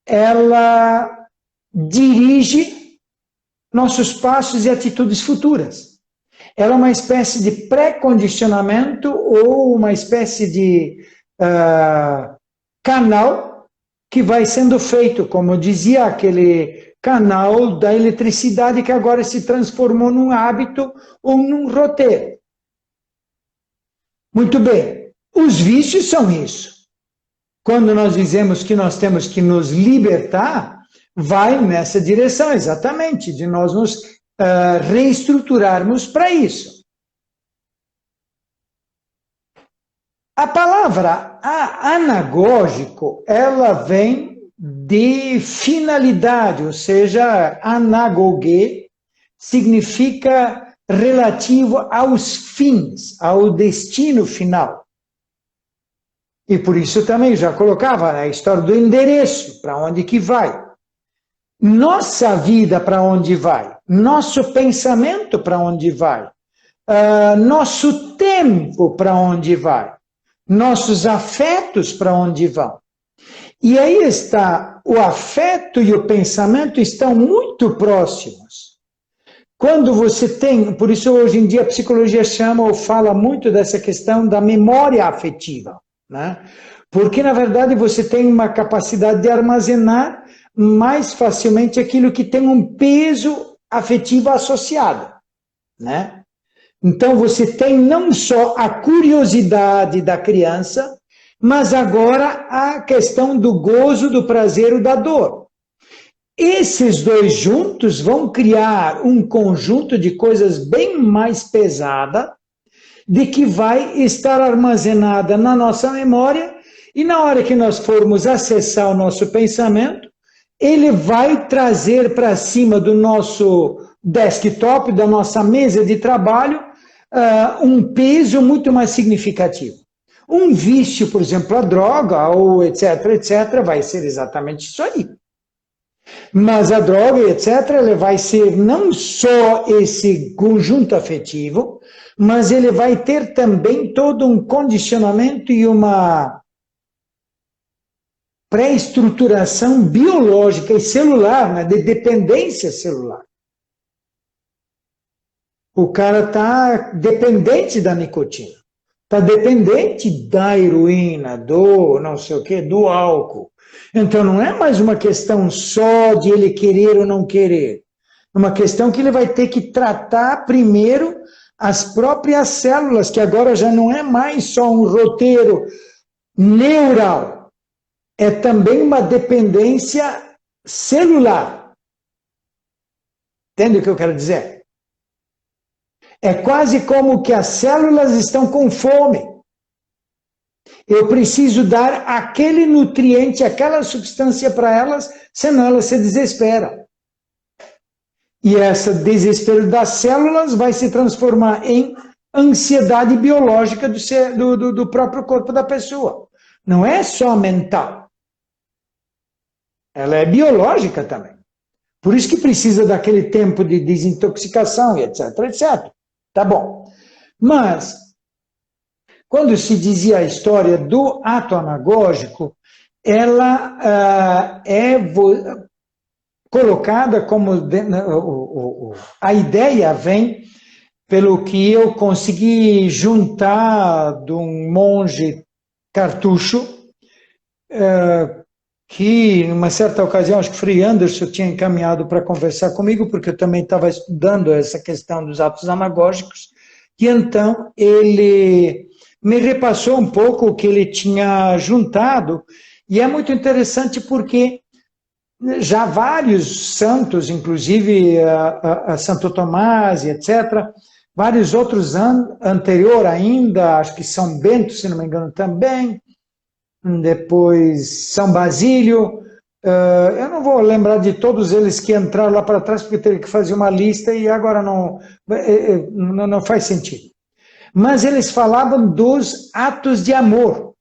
Speaker 2: ela dirige nossos passos e atitudes futuras. Ela é uma espécie de pré-condicionamento ou uma espécie de canal que vai sendo feito, como dizia aquele canal da eletricidade que agora se transformou num hábito ou num roteiro. Muito bem, os vícios são isso. Quando nós dizemos que nós temos que nos libertar, vai nessa direção, exatamente, de nós nos reestruturarmos para isso. A palavra anagógico, ela vem de finalidade, ou seja, anagoge significa relativo aos fins, ao destino final. E por isso também já colocava a história do endereço, para onde que vai. Nossa vida para onde vai, nosso pensamento para onde vai, nosso tempo para onde vai, nossos afetos para onde vão. E aí está, o afeto e o pensamento estão muito próximos. Quando você tem, por isso hoje em dia a psicologia chama ou fala muito dessa questão da memória afetiva, né? Porque na verdade você tem uma capacidade de armazenar mais facilmente aquilo que tem um peso afetivo associado. né? Então você tem não só a curiosidade da criança, mas agora a questão do gozo, do prazer e da dor. Esses dois juntos vão criar um conjunto de coisas bem mais pesada, de que vai estar armazenada na nossa memória, e na hora que nós formos acessar o nosso pensamento, ele vai trazer para cima do nosso desktop, da nossa mesa de trabalho, um peso muito mais significativo. Um vício, por exemplo, a droga, ou etc., etc., vai ser exatamente isso aí. Mas a droga, etc., ele vai ser não só esse conjunto afetivo, mas ele vai ter também todo um condicionamento e uma pré-estruturação biológica e celular, né, de dependência celular. O cara está dependente da nicotina, está dependente da heroína, do não sei o quê, do álcool. Então não é mais uma questão só de ele querer ou não querer. É uma questão que ele vai ter que tratar primeiro as próprias células, que agora já não é mais só um roteiro neural, é também uma dependência celular. Entende o que eu quero dizer? É quase como que as células estão com fome. Eu preciso dar aquele nutriente, aquela substância para elas, senão elas se desesperam. E esse desespero das células vai se transformar em ansiedade biológica do próprio corpo da pessoa. Não é só mental. Ela é biológica também. Por isso que precisa daquele tempo de desintoxicação, etc, etc. Tá bom. Mas, quando se dizia a história do ato anagógico, ela é colocada como... A ideia vem pelo que eu consegui juntar de um monge cartucho, que, numa certa ocasião, acho que Frei Anderson tinha encaminhado para conversar comigo, porque eu também estava estudando essa questão dos atos anagógicos, e então ele me repassou um pouco o que ele tinha juntado, e é muito interessante porque já vários santos, inclusive a Santo Tomás, etc., vários outros anterior ainda, acho que São Bento, se não me engano, também, depois São Basílio, eu não vou lembrar de todos eles que entraram lá para trás, porque teria que fazer uma lista e agora não faz sentido. Mas eles falavam dos atos de amor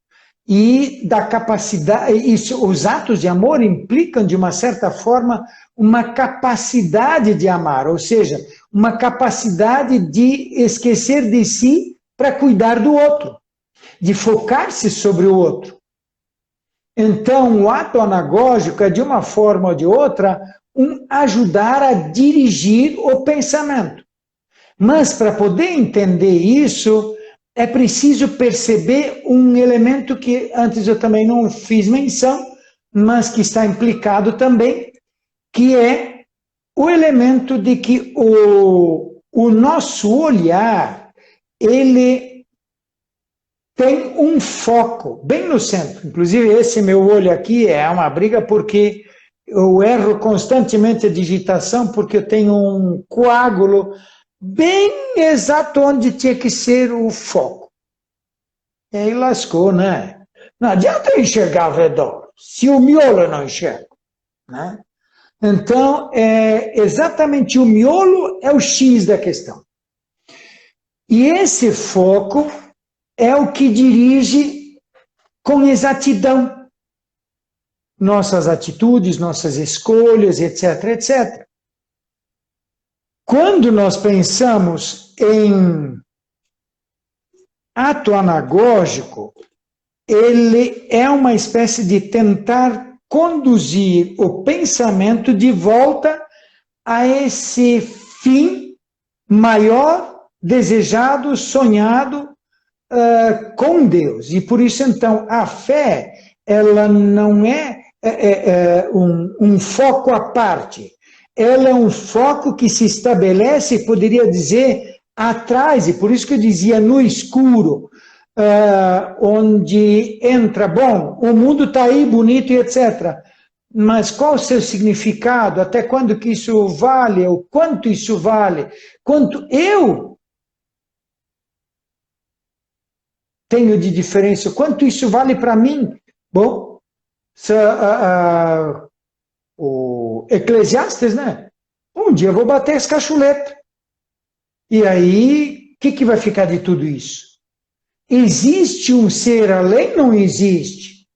Speaker 2: e da capacidade, os atos de amor implicam, de uma certa forma, uma capacidade de amar, ou seja, uma capacidade de esquecer de si para cuidar do outro, de focar-se sobre o outro. Então, o ato anagógico é, de uma forma ou de outra, ajudar a dirigir o pensamento. Mas, para poder entender isso, é preciso perceber um elemento que antes eu também não fiz menção, mas que está implicado também, que é o elemento de que o nosso olhar, ele tem um foco bem no centro. Inclusive, esse meu olho aqui é uma briga porque eu erro constantemente a digitação, porque eu tenho um coágulo bem exato onde tinha que ser o foco. E aí lascou, né? Não adianta eu enxergar ao redor, se o miolo eu não enxergo, né? Então, exatamente o miolo é o X da questão. E esse foco é o que dirige com exatidão nossas atitudes, nossas escolhas, etc, etc. Quando nós pensamos em ato anagógico, ele é uma espécie de tentar conduzir o pensamento de volta a esse fim maior, desejado, sonhado, com Deus. E por isso, então, a fé, ela não é um foco à parte, ela é um foco que se estabelece, poderia dizer, atrás, e por isso que eu dizia no escuro, onde entra, bom, o mundo está aí bonito e etc. Mas qual o seu significado? Até quando que isso vale? O quanto isso vale? Quanto eu tenho de diferença? Quanto isso vale para mim? Bom, o Eclesiastes, né? Um dia eu vou bater as cachuletas. E aí, o que vai ficar de tudo isso? Existe um ser além? Não existe.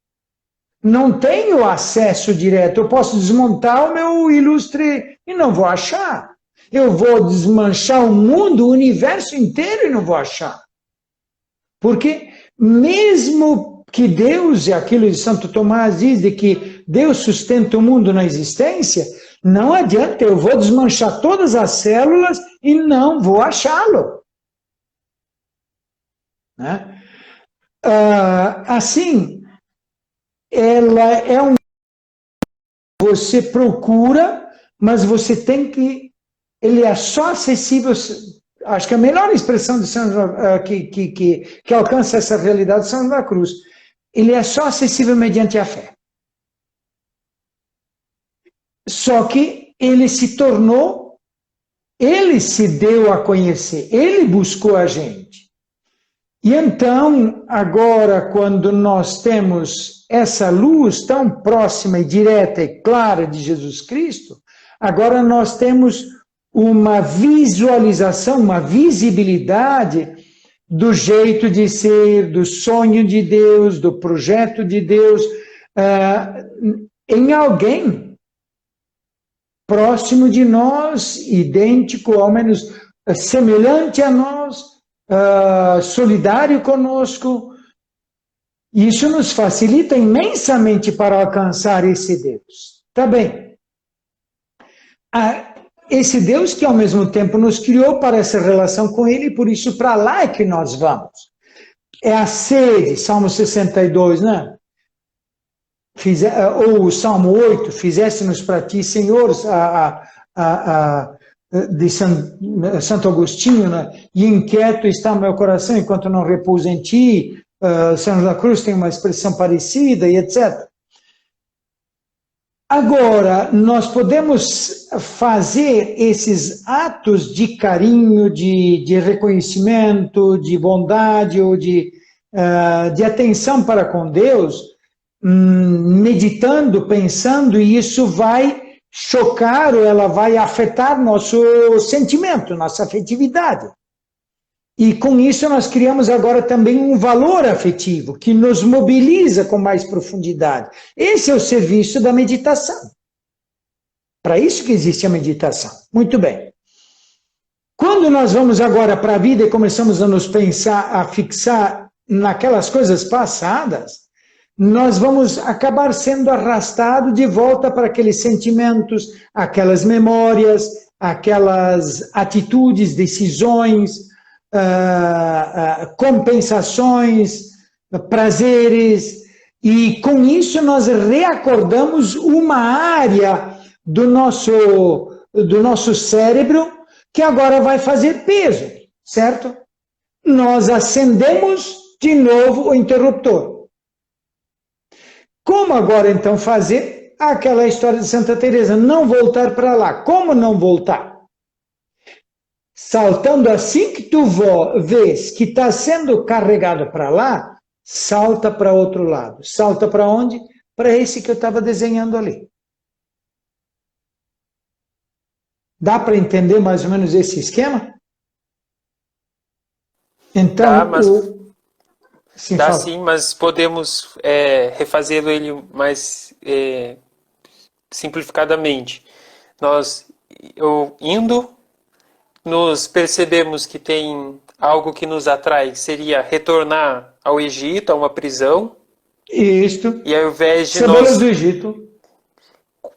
Speaker 2: Não tenho acesso direto. Eu posso desmontar o meu ilustre e não vou achar. Eu vou desmanchar o mundo, o universo inteiro e não vou achar. Porque mesmo que Deus, e aquilo de Santo Tomás diz de que Deus sustenta o mundo na existência, não adianta, eu vou desmanchar todas as células e não vou achá-lo. Né? Assim, ela é um... Você procura, mas você tem que... Ele é só acessível... Acho que a melhor expressão de São que alcança essa realidade é São João da Cruz. Ele é só acessível mediante a fé. Só que ele se tornou, ele se deu a conhecer, ele buscou a gente. E então, agora, quando nós temos essa luz tão próxima e direta e clara de Jesus Cristo, agora nós temos uma visualização, uma visibilidade do jeito de ser, do sonho de Deus, do projeto de Deus, em alguém próximo de nós, idêntico, ao menos semelhante a nós, solidário conosco. Isso nos facilita imensamente para alcançar esse Deus. Tá bem. Esse Deus que ao mesmo tempo nos criou para essa relação com Ele, por isso para lá é que nós vamos. É a sede, Salmo 62, né? Ou o Salmo 8, fizesse-nos para ti, Senhor, de Santo Agostinho, né? E inquieto está o meu coração enquanto não repouso em ti. São João da Cruz tem uma expressão parecida e etc. Agora, nós podemos fazer esses atos de carinho, de reconhecimento, de bondade ou de atenção para com Deus, meditando, pensando, e isso vai chocar ou ela vai afetar nosso sentimento, nossa afetividade. E com isso nós criamos agora também um valor afetivo que nos mobiliza com mais profundidade. Esse é o serviço da meditação. Para isso que existe a meditação. Muito bem. Quando nós vamos agora para a vida e começamos a nos pensar, a fixar naquelas coisas passadas, nós vamos acabar sendo arrastados de volta para aqueles sentimentos, aquelas memórias, aquelas atitudes, decisões, compensações, prazeres, e com isso nós reacordamos uma área do nosso cérebro que agora vai fazer peso, certo? Nós acendemos de novo o interruptor. Como agora então fazer? Aquela história de Santa Teresa, não voltar para lá. Como não voltar? Saltando assim que tu vês que está sendo carregado para lá, salta para outro lado. Salta para onde? Para esse que eu estava desenhando ali. Dá para entender mais ou menos esse esquema? Então,
Speaker 1: dá sim, mas podemos refazê-lo ele mais simplificadamente. Nos percebemos que tem algo que nos atrai, seria retornar ao Egito, a uma prisão.
Speaker 2: Isto.
Speaker 1: E ao invés de nós
Speaker 2: do Egito,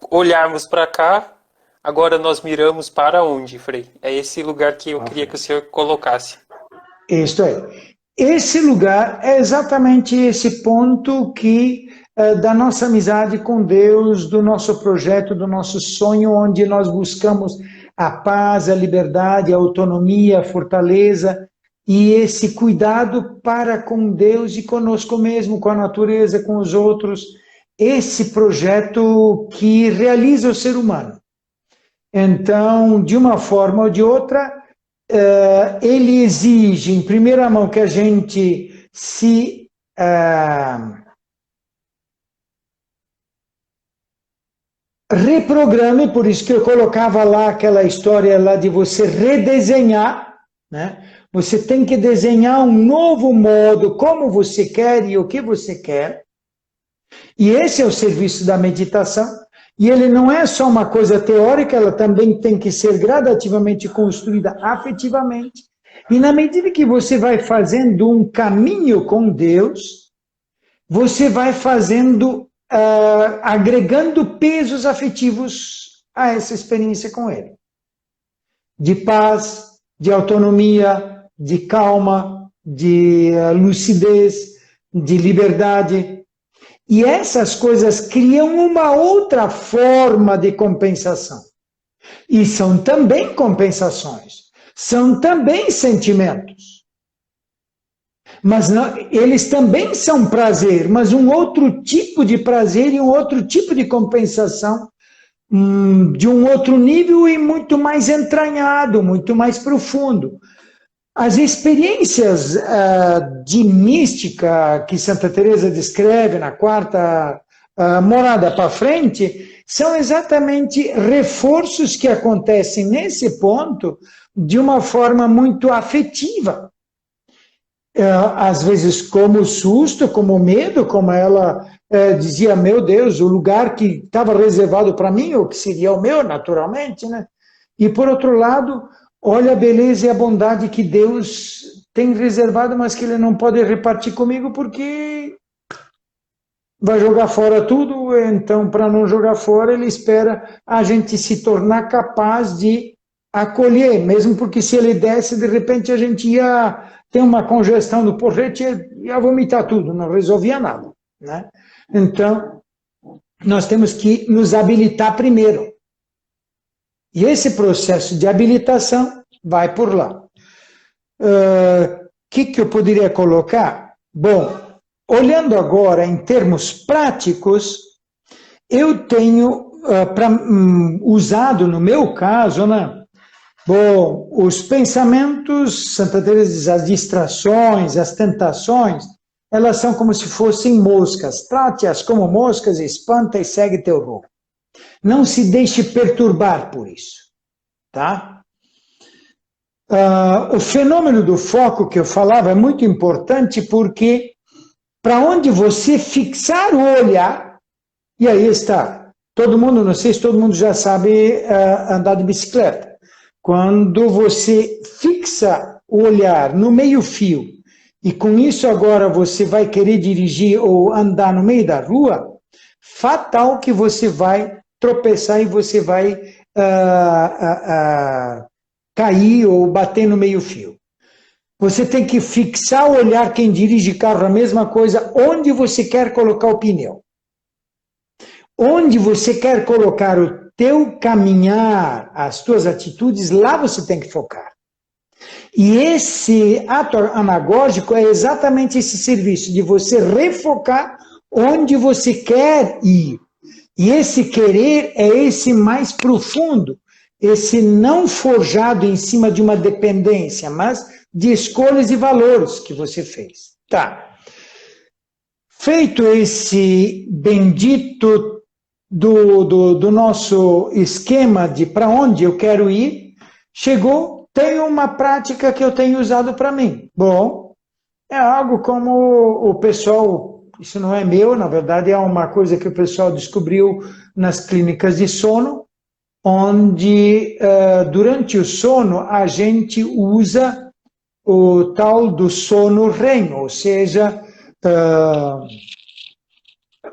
Speaker 1: olharmos para cá, agora nós miramos para onde, Frei? É esse lugar que eu queria que o senhor colocasse.
Speaker 2: Isto é. Esse lugar é exatamente esse ponto que da nossa amizade com Deus, do nosso projeto, do nosso sonho, onde nós buscamos a paz, a liberdade, a autonomia, a fortaleza e esse cuidado para com Deus e conosco mesmo, com a natureza, com os outros, esse projeto que realiza o ser humano. Então, de uma forma ou de outra, ele exige, em primeira mão, que a gente se reprograme, por isso que eu colocava lá aquela história lá de você redesenhar, né? Você tem que desenhar um novo modo, como você quer e o que você quer. E esse é o serviço da meditação. E ele não é só uma coisa teórica, ela também tem que ser gradativamente construída afetivamente. E na medida que você vai fazendo um caminho com Deus, você vai fazendo, agregando pesos afetivos a essa experiência com Ele. De paz, de autonomia, de calma, de lucidez, de liberdade. E essas coisas criam uma outra forma de compensação. E são também compensações. São também sentimentos. Mas não, eles também são prazer, mas um outro tipo de prazer e um outro tipo de compensação, de um outro nível e muito mais entranhado, muito mais profundo. As experiências de mística que Santa Teresa descreve na quarta morada para frente são exatamente reforços que acontecem nesse ponto de uma forma muito afetiva. Às vezes como susto, como medo, como ela dizia, meu Deus, o lugar que estava reservado para mim, ou que seria o meu, naturalmente, né? E por outro lado, olha a beleza e a bondade que Deus tem reservado, mas que Ele não pode repartir comigo porque vai jogar fora tudo. Então, para não jogar fora, Ele espera a gente se tornar capaz de acolher, mesmo porque se Ele desse, de repente a gente ia ter uma congestão do porrete e ia vomitar tudo, não resolvia nada, né? Então, nós temos que nos habilitar primeiro. E esse processo de habilitação vai por lá. Que eu poderia colocar? Bom, olhando agora em termos práticos, eu tenho usado, no meu caso, né? Bom, os pensamentos, Santa Teresa diz, as distrações, as tentações, elas são como se fossem moscas. Trate-as como moscas, espanta e segue teu rumo. Não se deixe perturbar por isso, tá? O fenômeno do foco que eu falava é muito importante porque para onde você fixar o olhar, e aí está, todo mundo, não sei se todo mundo já sabe andar de bicicleta. Quando você fixa o olhar no meio-fio e com isso agora você vai querer dirigir ou andar no meio da rua, fatal que você vai tropeçar e você vai cair ou bater no meio-fio. Você tem que fixar o olhar, quem dirige carro, a mesma coisa, onde você quer colocar o pneu. Onde você quer colocar o teu caminhar, as tuas atitudes, lá você tem que focar. E esse ato anagógico é exatamente esse serviço, de você refocar onde você quer ir. E esse querer é esse mais profundo, esse não forjado em cima de uma dependência, mas de escolhas e valores que você fez. Tá. Feito esse bendito do nosso esquema de para onde eu quero ir, chegou, tem uma prática que eu tenho usado para mim. Bom, é algo como o pessoal, isso não é meu, na verdade é uma coisa que o pessoal descobriu nas clínicas de sono, onde durante o sono a gente usa o tal do sono REM, ou seja,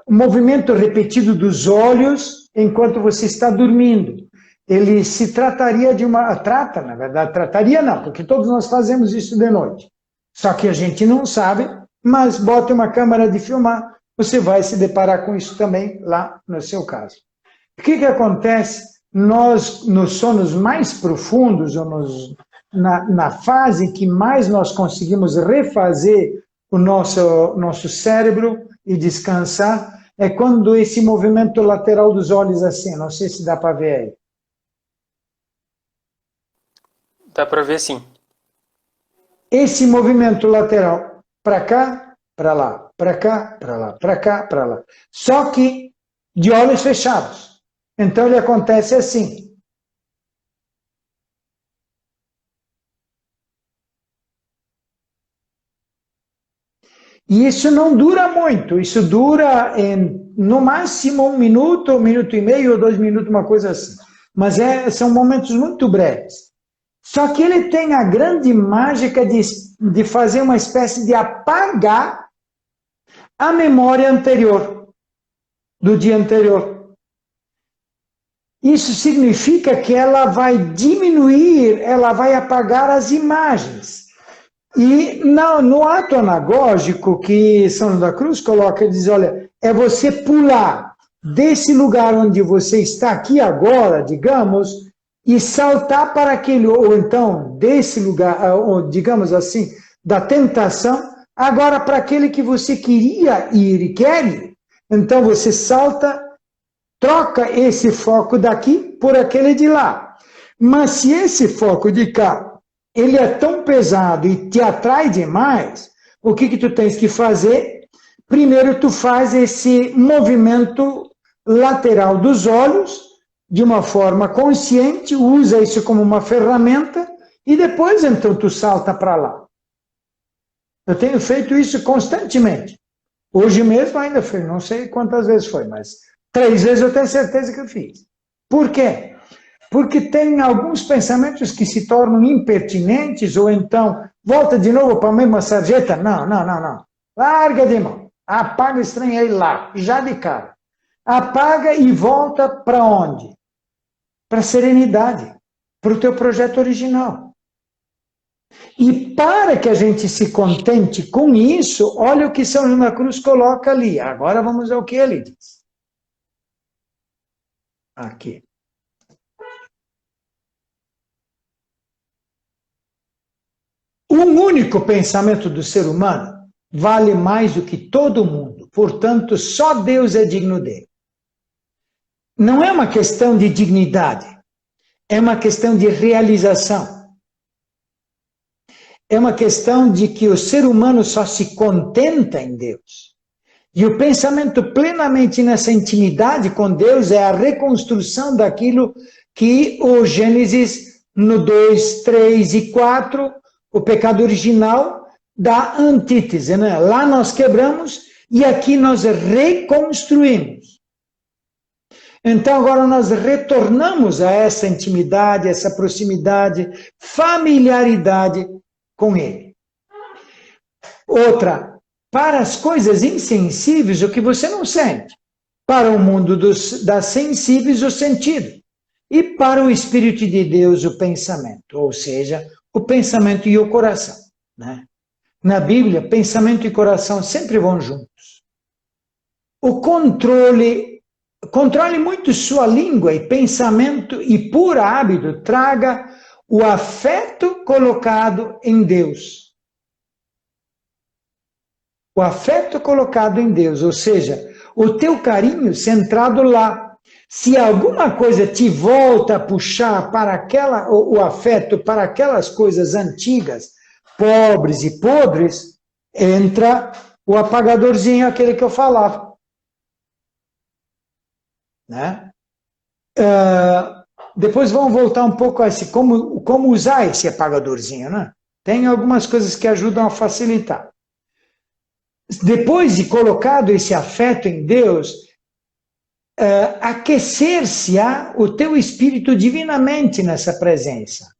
Speaker 2: o movimento repetido dos olhos enquanto você está dormindo. Ele se trataria de uma... na verdade, trataria não, porque todos nós fazemos isso de noite. Só que a gente não sabe, mas bota uma câmera de filmar, você vai se deparar com isso também lá no seu caso. O que acontece? Nós, nos sonos mais profundos, ou na fase que mais nós conseguimos refazer o nosso cérebro e descansar, é quando esse movimento lateral dos olhos assim, não sei se dá para ver aí.
Speaker 1: Dá para ver sim.
Speaker 2: Esse movimento lateral, para cá, para lá, para cá, para lá, para cá, para lá. Só que de olhos fechados. Então ele acontece assim. E isso não dura muito, isso dura no máximo 1 minuto, 1 minuto e meio ou 2 minutos, uma coisa assim. Mas são momentos muito breves. Só que ele tem a grande mágica de fazer uma espécie de apagar a memória anterior, do dia anterior. Isso significa que ela vai diminuir, ela vai apagar as imagens. E no ato anagógico que São João da Cruz coloca, ele diz, olha, é você pular desse lugar onde você está aqui agora, digamos, e saltar para aquele, ou então desse lugar, ou, digamos assim, da tentação, agora para aquele que você queria ir e quer ir. Então você salta, troca esse foco daqui por aquele de lá. Mas se esse foco de cá ele é tão pesado e te atrai demais, o que tu tens que fazer? Primeiro tu faz esse movimento lateral dos olhos, de uma forma consciente, usa isso como uma ferramenta, e depois então tu salta para lá. Eu tenho feito isso constantemente. Hoje mesmo ainda fiz, não sei quantas vezes foi, mas 3 vezes eu tenho certeza que eu fiz. Por quê? Porque tem alguns pensamentos que se tornam impertinentes, ou então, volta de novo para a mesma sarjeta. Não. Larga de mão. Apaga, estranha aí lá, já de cara. Apaga e volta para onde? Para a serenidade, para o teu projeto original. E para que a gente se contente com isso, olha o que São João da Cruz coloca ali. Agora vamos ao que ele diz. Aqui. Um único pensamento do ser humano vale mais do que todo mundo. Portanto, só Deus é digno dele. Não é uma questão de dignidade, é uma questão de realização. É uma questão de que o ser humano só se contenta em Deus. E o pensamento plenamente nessa intimidade com Deus é a reconstrução daquilo que o Gênesis, no 2, 3 e 4, o pecado original da antítese, né? Lá nós quebramos e aqui nós reconstruímos. Então agora nós retornamos a essa intimidade, essa proximidade, familiaridade com Ele. Outra, para as coisas insensíveis, o que você não sente. Para o mundo das sensíveis, o sentido. E para o Espírito de Deus, o pensamento. Ou seja, o pensamento e o coração. Né? Na Bíblia, pensamento e coração sempre vão juntos. O controle muito sua língua e pensamento e por hábito traga o afeto colocado em Deus. O afeto colocado em Deus, ou seja, o teu carinho centrado lá. Se alguma coisa te volta a puxar para o afeto para aquelas coisas antigas, pobres e podres, entra o apagadorzinho, aquele que eu falava. Né? Depois vamos voltar um pouco a como usar esse apagadorzinho. Né? Tem algumas coisas que ajudam a facilitar. Depois de colocado esse afeto em Deus, aquecer-se-á o teu espírito divinamente nessa presença.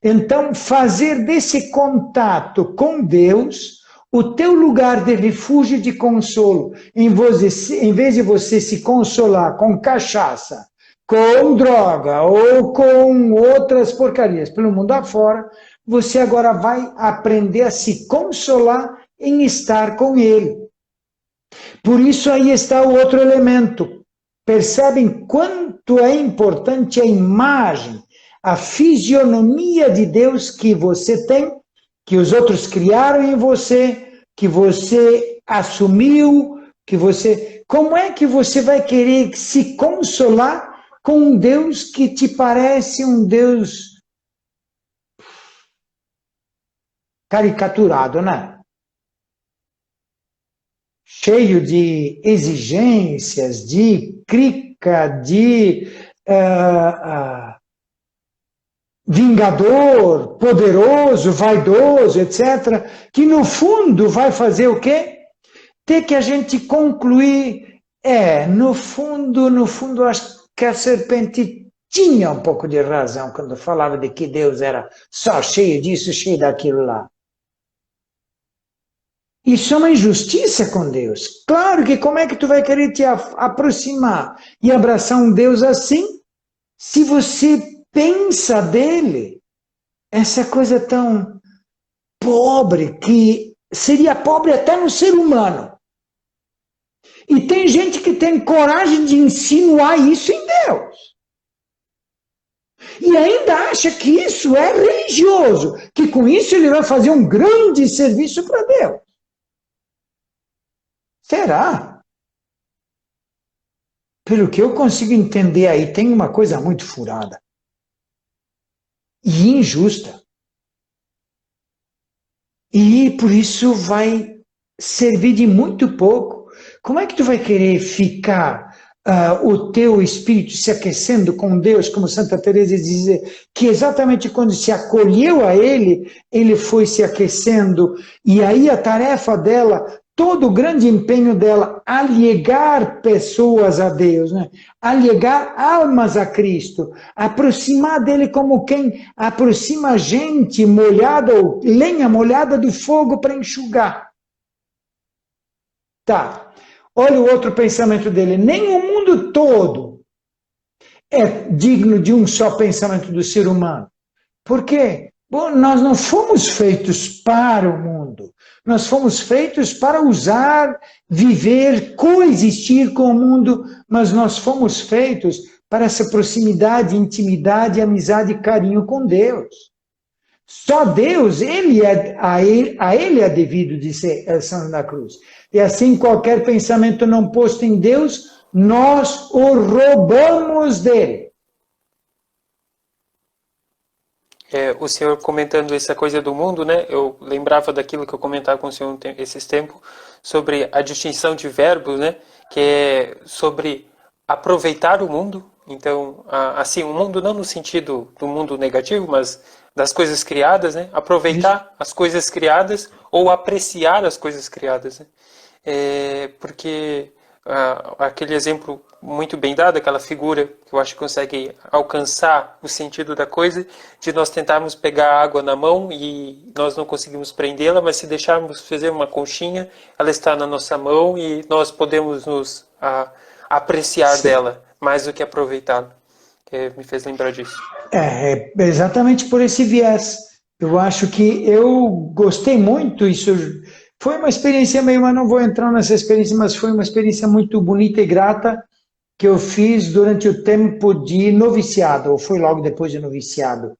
Speaker 2: Então, fazer desse contato com Deus o teu lugar de refúgio e de consolo. Em vez de você se consolar com cachaça, com droga ou com outras porcarias pelo mundo afora, você agora vai aprender a se consolar em estar com Ele. Por isso aí está o outro elemento. Percebem quanto é importante a imagem, a fisionomia de Deus que você tem, que os outros criaram em você, que você assumiu, que você... Como é que você vai querer se consolar com um Deus que te parece um Deus caricaturado, né? Cheio de exigências, de crica, de vingador, poderoso, vaidoso, etc., que no fundo vai fazer o quê? Ter que a gente concluir, no fundo, acho que a serpente tinha um pouco de razão quando falava de que Deus era só cheio disso, cheio daquilo lá. Isso é uma injustiça com Deus. Claro que como é que tu vai querer te aproximar e abraçar um Deus assim, se você pensa dele, essa coisa tão pobre, que seria pobre até no ser humano. E tem gente que tem coragem de insinuar isso em Deus. E ainda acha que isso é religioso, que com isso ele vai fazer um grande serviço para Deus. Será? Pelo que eu consigo entender aí, tem uma coisa muito furada. E injusta. E por isso vai servir de muito pouco. Como é que tu vai querer ficar o teu espírito se aquecendo com Deus, como Santa Teresa diz, que exatamente quando se acolheu a ele, ele foi se aquecendo, e aí a tarefa dela, todo o grande empenho dela, aliegar pessoas a Deus, né? Aliegar almas a Cristo, aproximar dele como quem aproxima gente molhada, ou lenha molhada do fogo para enxugar. Tá. Olha o outro pensamento dele. Nem o mundo todo é digno de um só pensamento do ser humano. Por quê? Bom, nós não fomos feitos para o mundo. Nós fomos feitos para usar, viver, coexistir com o mundo, mas nós fomos feitos para essa proximidade, intimidade, amizade e carinho com Deus. Só Deus, a ele é devido de ser São na cruz. E assim, qualquer pensamento não posto em Deus, nós o roubamos dele.
Speaker 1: O senhor comentando essa coisa do mundo, né? Eu lembrava daquilo que eu comentava com o senhor esses tempos, sobre a distinção de verbos, né? Que é sobre aproveitar o mundo. Então, assim, o mundo não no sentido do mundo negativo, mas das coisas criadas, né? Aproveitar as coisas criadas ou apreciar as coisas criadas, né? Porque aquele exemplo muito bem dado, aquela figura que eu acho que consegue alcançar o sentido da coisa, de nós tentarmos pegar a água na mão e nós não conseguimos prendê-la, mas se deixarmos fazer uma conchinha, ela está na nossa mão e nós podemos nos apreciar dela mais do que aproveitá-la. Me fez lembrar disso.
Speaker 2: Exatamente por esse viés. Eu acho que eu gostei muito, isso foi uma experiência meio, mas não vou entrar nessa experiência, mas foi uma experiência muito bonita e grata que eu fiz durante o tempo de noviciado, ou foi logo depois de noviciado.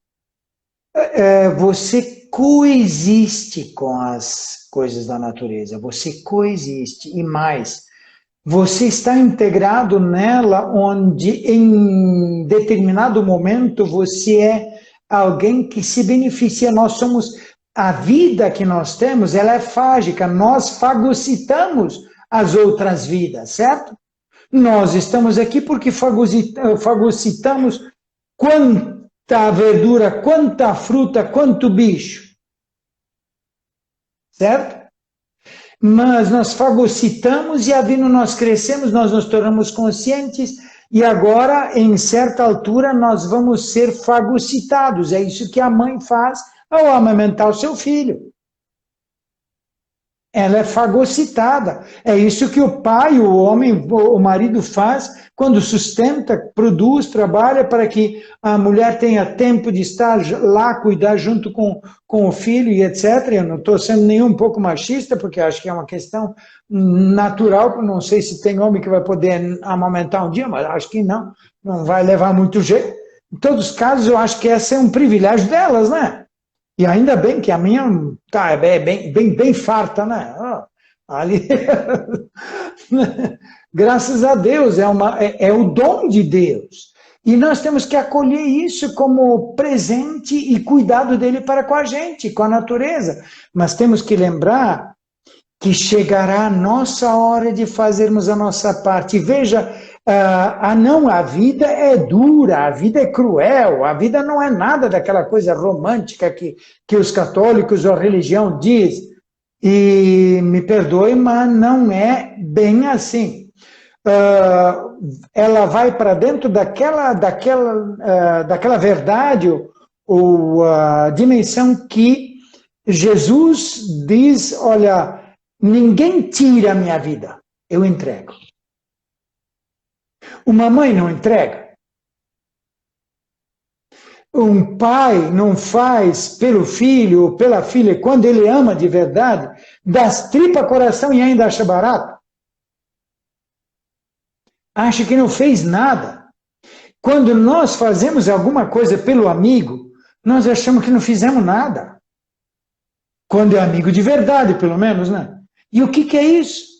Speaker 2: Você coexiste com as coisas da natureza, você coexiste, e mais, você está integrado nela, onde em determinado momento você é alguém que se beneficia. Nós somos, a vida que nós temos, ela é fágica, nós fagocitamos as outras vidas, certo? Nós estamos aqui porque fagocitamos quanta verdura, quanta fruta, quanto bicho, certo? Mas nós fagocitamos e havendo nós crescemos, nós nos tornamos conscientes e agora, em certa altura, nós vamos ser fagocitados. É isso que a mãe faz ao amamentar o seu filho. ela é fagocitada. É isso que o pai, o homem, o marido faz quando sustenta, produz, trabalha para que a mulher tenha tempo de estar lá, cuidar junto com o filho e etc. Eu não estou sendo nem um pouco machista, porque acho que é uma questão natural. Não sei se tem homem que vai poder amamentar um dia, mas acho que não. Não vai levar muito jeito. Em todos os casos, eu acho que esse é um privilégio delas, né? E ainda bem que a minha tá, é bem farta, né? Ali, graças a Deus, é o dom de Deus. E nós temos que acolher isso como presente e cuidado dele para com a gente, com a natureza. Mas temos que lembrar que chegará a nossa hora de fazermos a nossa parte. Veja, não, a vida é dura, a vida é cruel, a vida não é nada daquela coisa romântica que os católicos ou a religião diz. E me perdoe, mas não é bem assim. Ela vai para dentro daquela verdade, ou a dimensão que Jesus diz, olha, ninguém tira a minha vida, eu entrego. Uma mãe não entrega. Um pai não faz pelo filho ou pela filha, quando ele ama de verdade, das tripas coração e ainda acha barato. Acha que não fez nada. Quando nós fazemos alguma coisa pelo amigo, nós achamos que não fizemos nada. Quando é amigo de verdade, pelo menos, né? E o que é isso?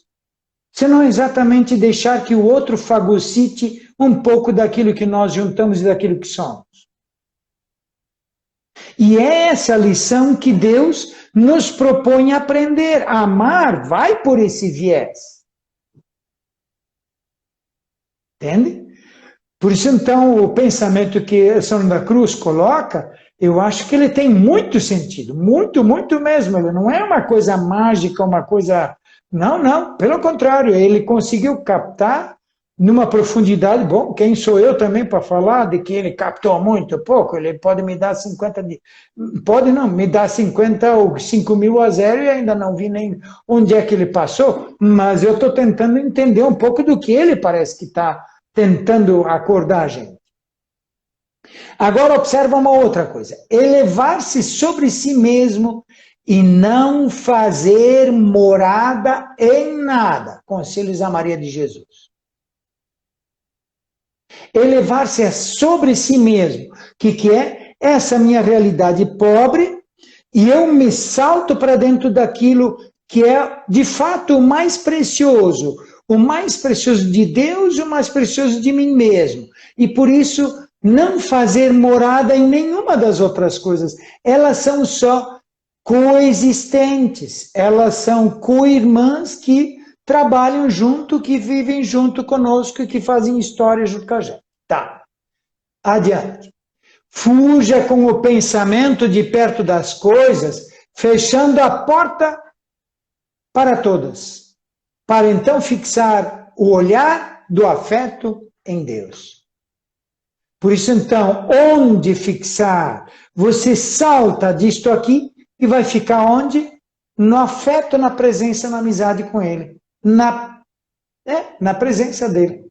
Speaker 2: Se não exatamente deixar que o outro fagocite um pouco daquilo que nós juntamos e daquilo que somos. E é essa lição que Deus nos propõe aprender. Amar vai por esse viés. Entende? Por isso, então, o pensamento que São João da Cruz coloca, eu acho que ele tem muito sentido. Muito, muito mesmo. Ele não é uma coisa mágica, uma coisa... Não. Pelo contrário, ele conseguiu captar numa profundidade... Bom, quem sou eu também para falar de que ele captou muito pouco? Ele pode me dar 50... Pode não, me dar 50 ou 5 mil a zero e ainda não vi nem onde é que ele passou, mas eu estou tentando entender um pouco do que ele parece que está tentando acordar a gente. Agora observa uma outra coisa. Elevar-se sobre si mesmo e não fazer morada em nada. Conselhos a Maria de Jesus. Elevar-se sobre si mesmo. O que é? Essa minha realidade pobre e eu me salto para dentro daquilo que é, de fato, o mais precioso de Deus e o mais precioso de mim mesmo. E por isso, não fazer morada em nenhuma das outras coisas. Elas são só coexistentes, elas são co-irmãs que trabalham junto, que vivem junto conosco e que fazem história junto com a gente. Tá, adiante. Fuja com o pensamento de perto das coisas, fechando a porta para todas, para então fixar o olhar do afeto em Deus. Por isso, então, onde fixar? Você salta disto aqui e vai ficar onde? No afeto, na presença, na amizade com Ele. Na presença dEle.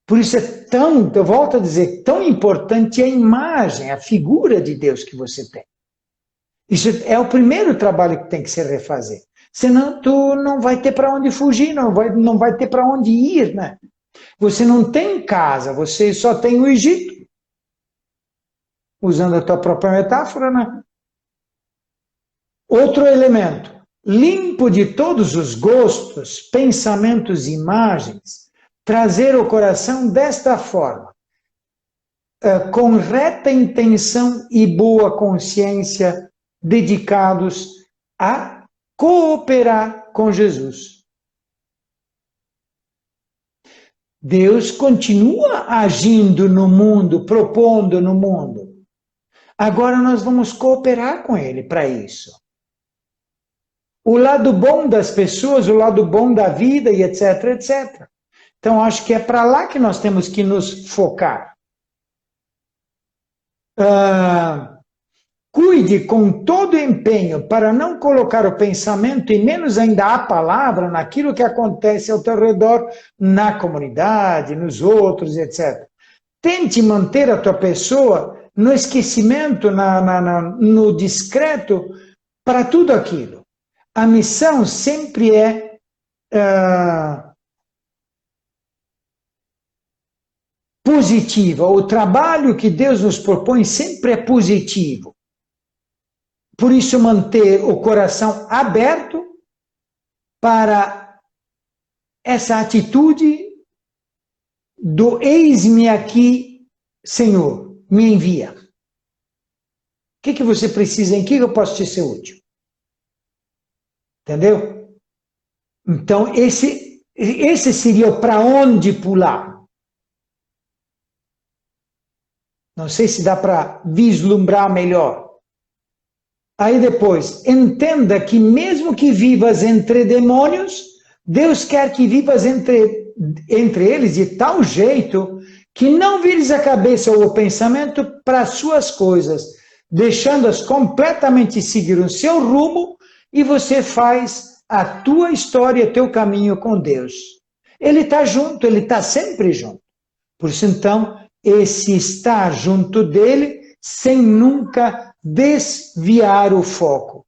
Speaker 2: Por isso é tão, eu volto a dizer, tão importante a imagem, a figura de Deus que você tem. Isso é o primeiro trabalho que tem que se refazer. Senão tu não vai ter para onde fugir, não vai ter para onde ir, né? Você não tem casa, você só tem o Egito. Usando a tua própria metáfora, né? Outro elemento. Limpo de todos os gostos, pensamentos e imagens, trazer o coração desta forma. Com reta intenção e boa consciência, dedicados a cooperar com Jesus. Deus continua agindo no mundo, propondo no mundo. Agora nós vamos cooperar com Ele para isso. O lado bom das pessoas, o lado bom da vida e etc, etc. Então acho que é para lá que nós temos que nos focar. cuide com todo o empenho para não colocar o pensamento, e menos ainda a palavra, naquilo que acontece ao teu redor, na comunidade, nos outros, etc. Tente manter a tua pessoa no esquecimento, no discreto, para tudo aquilo. A missão sempre é positiva. O trabalho que Deus nos propõe sempre é positivo. Por isso, manter o coração aberto para essa atitude do eis-me aqui, Senhor, me envia. O que você precisa? Em que eu posso te ser útil? Entendeu? Então, esse seria o para onde pular. Não sei se dá para vislumbrar melhor. Aí depois, entenda que mesmo que vivas entre demônios, Deus quer que vivas entre eles de tal jeito que não vires a cabeça ou o pensamento para as suas coisas, deixando-as completamente seguir o seu rumo, e você faz a tua história, teu caminho com Deus. Ele está junto, ele está sempre junto. Por isso, então, esse estar junto dele, sem nunca desviar o foco.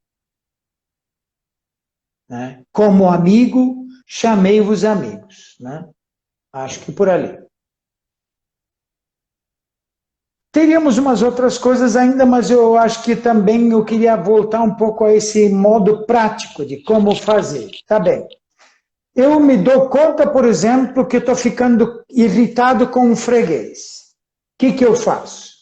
Speaker 2: Né? Como amigo, chamei-vos amigos. Né? Acho que por ali. Teríamos umas outras coisas ainda, mas eu acho que também eu queria voltar um pouco a esse modo prático de como fazer. Tá bem. Eu me dou conta, por exemplo, que estou ficando irritado com um freguês. O que eu faço?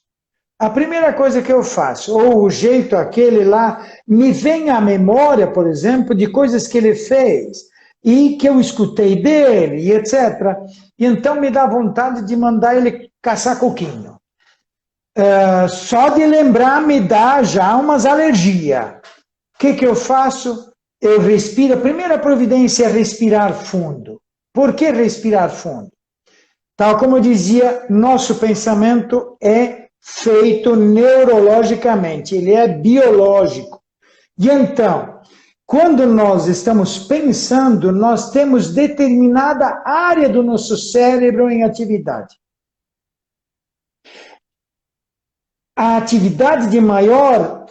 Speaker 2: A primeira coisa que eu faço, ou o jeito aquele lá, me vem à memória, por exemplo, de coisas que ele fez e que eu escutei dele, e etc. E então me dá vontade de mandar ele caçar coquinho. Só de lembrar me dá já umas alergias. O que eu faço? Eu respiro. A primeira providência é respirar fundo. Por que respirar fundo? Tal como eu dizia, nosso pensamento é feito neurologicamente, ele é biológico. E então, quando nós estamos pensando, nós temos determinada área do nosso cérebro em atividade. A atividade de maior,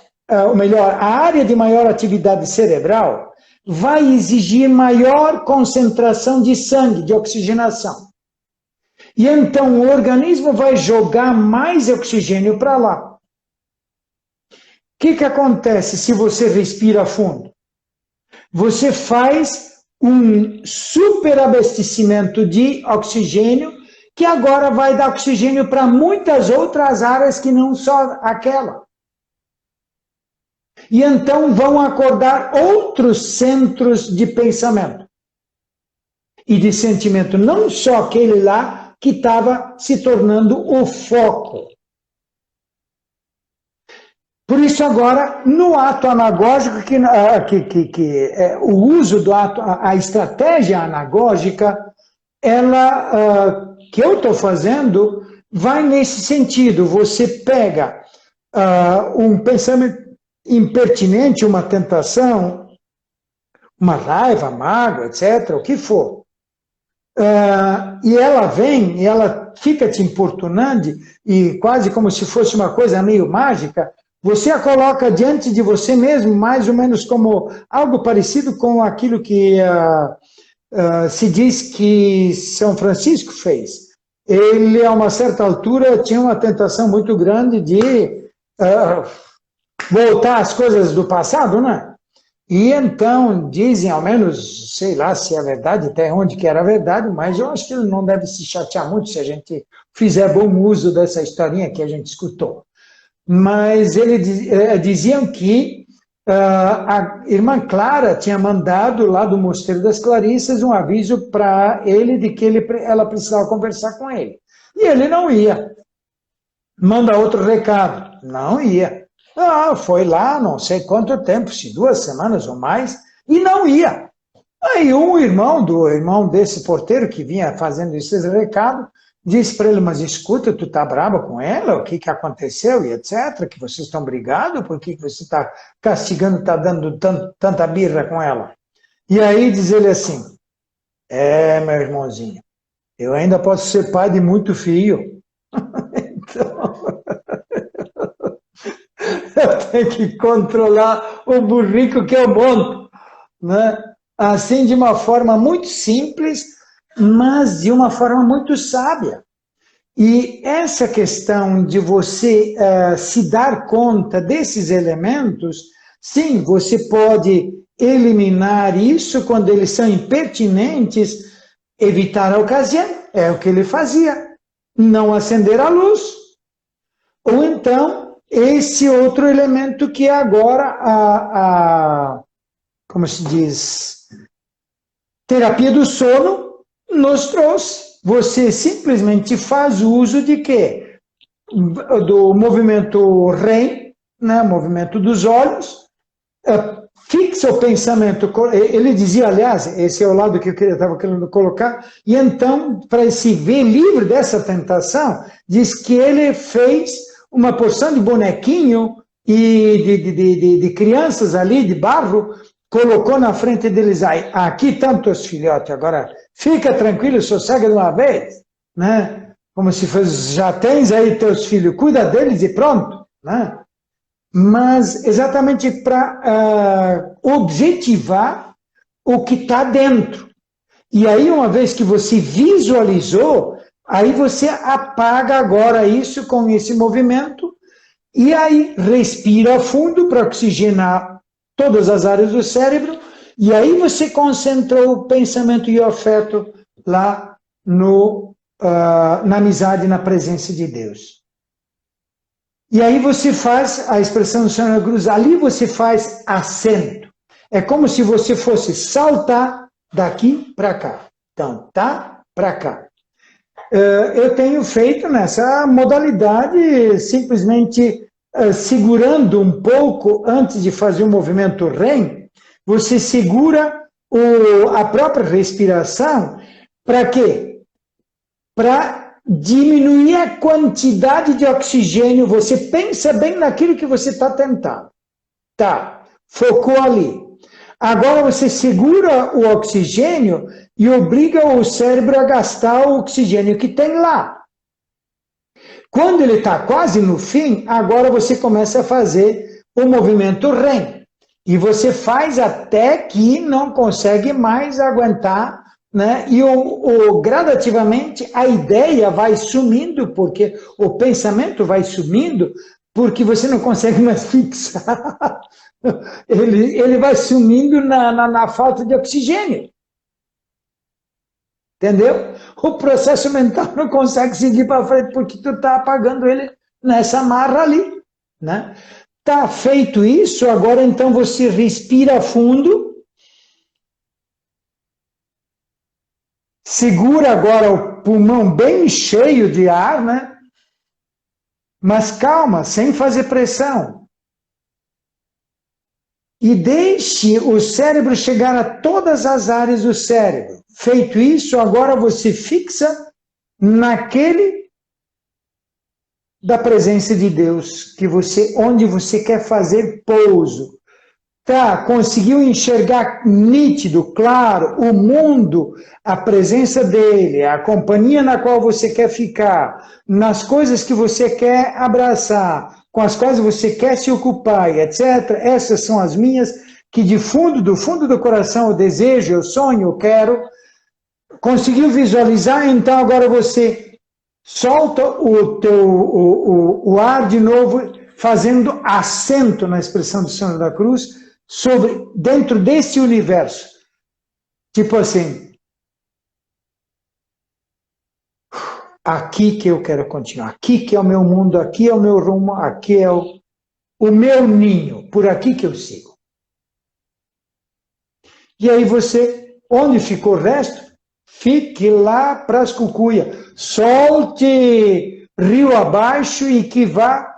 Speaker 2: ou melhor, a área de maior atividade cerebral vai exigir maior concentração de sangue, de oxigenação. E então o organismo vai jogar mais oxigênio para lá. O que acontece se você respira fundo? Você faz um superabastecimento de oxigênio, que agora vai dar oxigênio para muitas outras áreas que não só aquela. E então vão acordar outros centros de pensamento e de sentimento, não só aquele lá que estava se tornando o foco. Por isso agora, no ato anagógico, o uso do ato, a estratégia anagógica, ela, que eu estou fazendo, vai nesse sentido. Você pega um pensamento impertinente, uma tentação, uma raiva, mágoa, etc., o que for. E ela vem, e ela fica te importunando, e quase como se fosse uma coisa meio mágica, você a coloca diante de você mesmo, mais ou menos como algo parecido com aquilo que se diz que São Francisco fez. Ele, a uma certa altura, tinha uma tentação muito grande de voltar às coisas do passado, né? E então, dizem, ao menos, sei lá se é verdade, até onde que era verdade, mas eu acho que ele não deve se chatear muito se a gente fizer bom uso dessa historinha que a gente escutou. Mas eles diziam que a irmã Clara tinha mandado lá do Mosteiro das Clarissas um aviso para ele de que ela precisava conversar com ele. E ele não ia. Manda outro recado. Não ia. Foi lá, não sei quanto tempo, se 2 semanas ou mais, e não ia. Aí um irmão desse porteiro que vinha fazendo esses recados, disse para ele, mas escuta, tu tá brava com ela? O que que aconteceu? E etc, que vocês estão brigados? Por que que você está castigando, está dando tanta birra com ela? E aí diz ele assim, meu irmãozinho, eu ainda posso ser pai de muito filho. Então, eu tenho que controlar o burrico que eu monto, né? Assim, de uma forma muito simples, mas de uma forma muito sábia. E essa questão de você se dar conta desses elementos, sim, você pode eliminar isso quando eles são impertinentes, evitar a ocasião, é o que ele fazia, não acender a luz. Ou então, esse outro elemento que agora como se diz, terapia do sono nos trouxe. Você simplesmente faz uso de quê? Do movimento REM, né? Movimento dos olhos, fixa o pensamento. Ele dizia, aliás, esse é o lado que eu estava querendo colocar, e então, para se ver livre dessa tentação, diz que ele fez uma porção de bonequinho e de crianças ali, de barro, colocou na frente deles, aqui estão teus filhotes, agora fica tranquilo, sossega de uma vez, né? Como se fosse, já tens aí teus filhos, cuida deles e pronto, né? Mas exatamente para objetivar o que está dentro. E aí, uma vez que você visualizou, aí você apaga agora isso com esse movimento, e aí respira fundo para oxigenar todas as áreas do cérebro, e aí você concentrou o pensamento e o afeto lá na amizade, na presença de Deus. E aí você faz a expressão do Senhor na cruz, ali você faz acento. É como se você fosse saltar daqui para cá. Então, tá para cá. Eu tenho feito nessa modalidade, simplesmente segurando um pouco antes de fazer o movimento REM, você segura a própria respiração, para quê? Para diminuir a quantidade de oxigênio, você pensa bem naquilo que você está tentando. Tá, focou ali. Agora você segura o oxigênio e obriga o cérebro a gastar o oxigênio que tem lá. Quando ele está quase no fim, agora você começa a fazer o movimento REM. E você faz até que não consegue mais aguentar, né? E gradativamente a ideia vai sumindo, porque o pensamento vai sumindo, porque você não consegue mais fixar. Ele vai sumindo na falta de oxigênio. Entendeu? O processo mental não consegue seguir para frente porque tu está apagando ele nessa marra ali, né? Tá feito isso, agora então você respira fundo, segura agora o pulmão bem cheio de ar, né? Mas calma, sem fazer pressão. E deixe o cérebro chegar a todas as áreas do cérebro. Feito isso, agora você fixa naquele da presença de Deus, onde você quer fazer pouso. Tá, conseguiu enxergar nítido, claro, o mundo, a presença dele, a companhia na qual você quer ficar, nas coisas que você quer abraçar, com as quais você quer se ocupar, etc. Essas são as minhas, que do fundo do coração eu desejo, eu sonho, eu quero. Conseguiu visualizar? Então agora você solta o ar de novo, fazendo acento na expressão do Senhor da Cruz, dentro desse universo. Tipo assim, aqui que eu quero continuar, aqui que é o meu mundo, aqui é o meu rumo, aqui é o meu ninho, por aqui que eu sigo. E aí você, onde ficou o resto? Fique lá para as cucuias, solte rio abaixo e que vá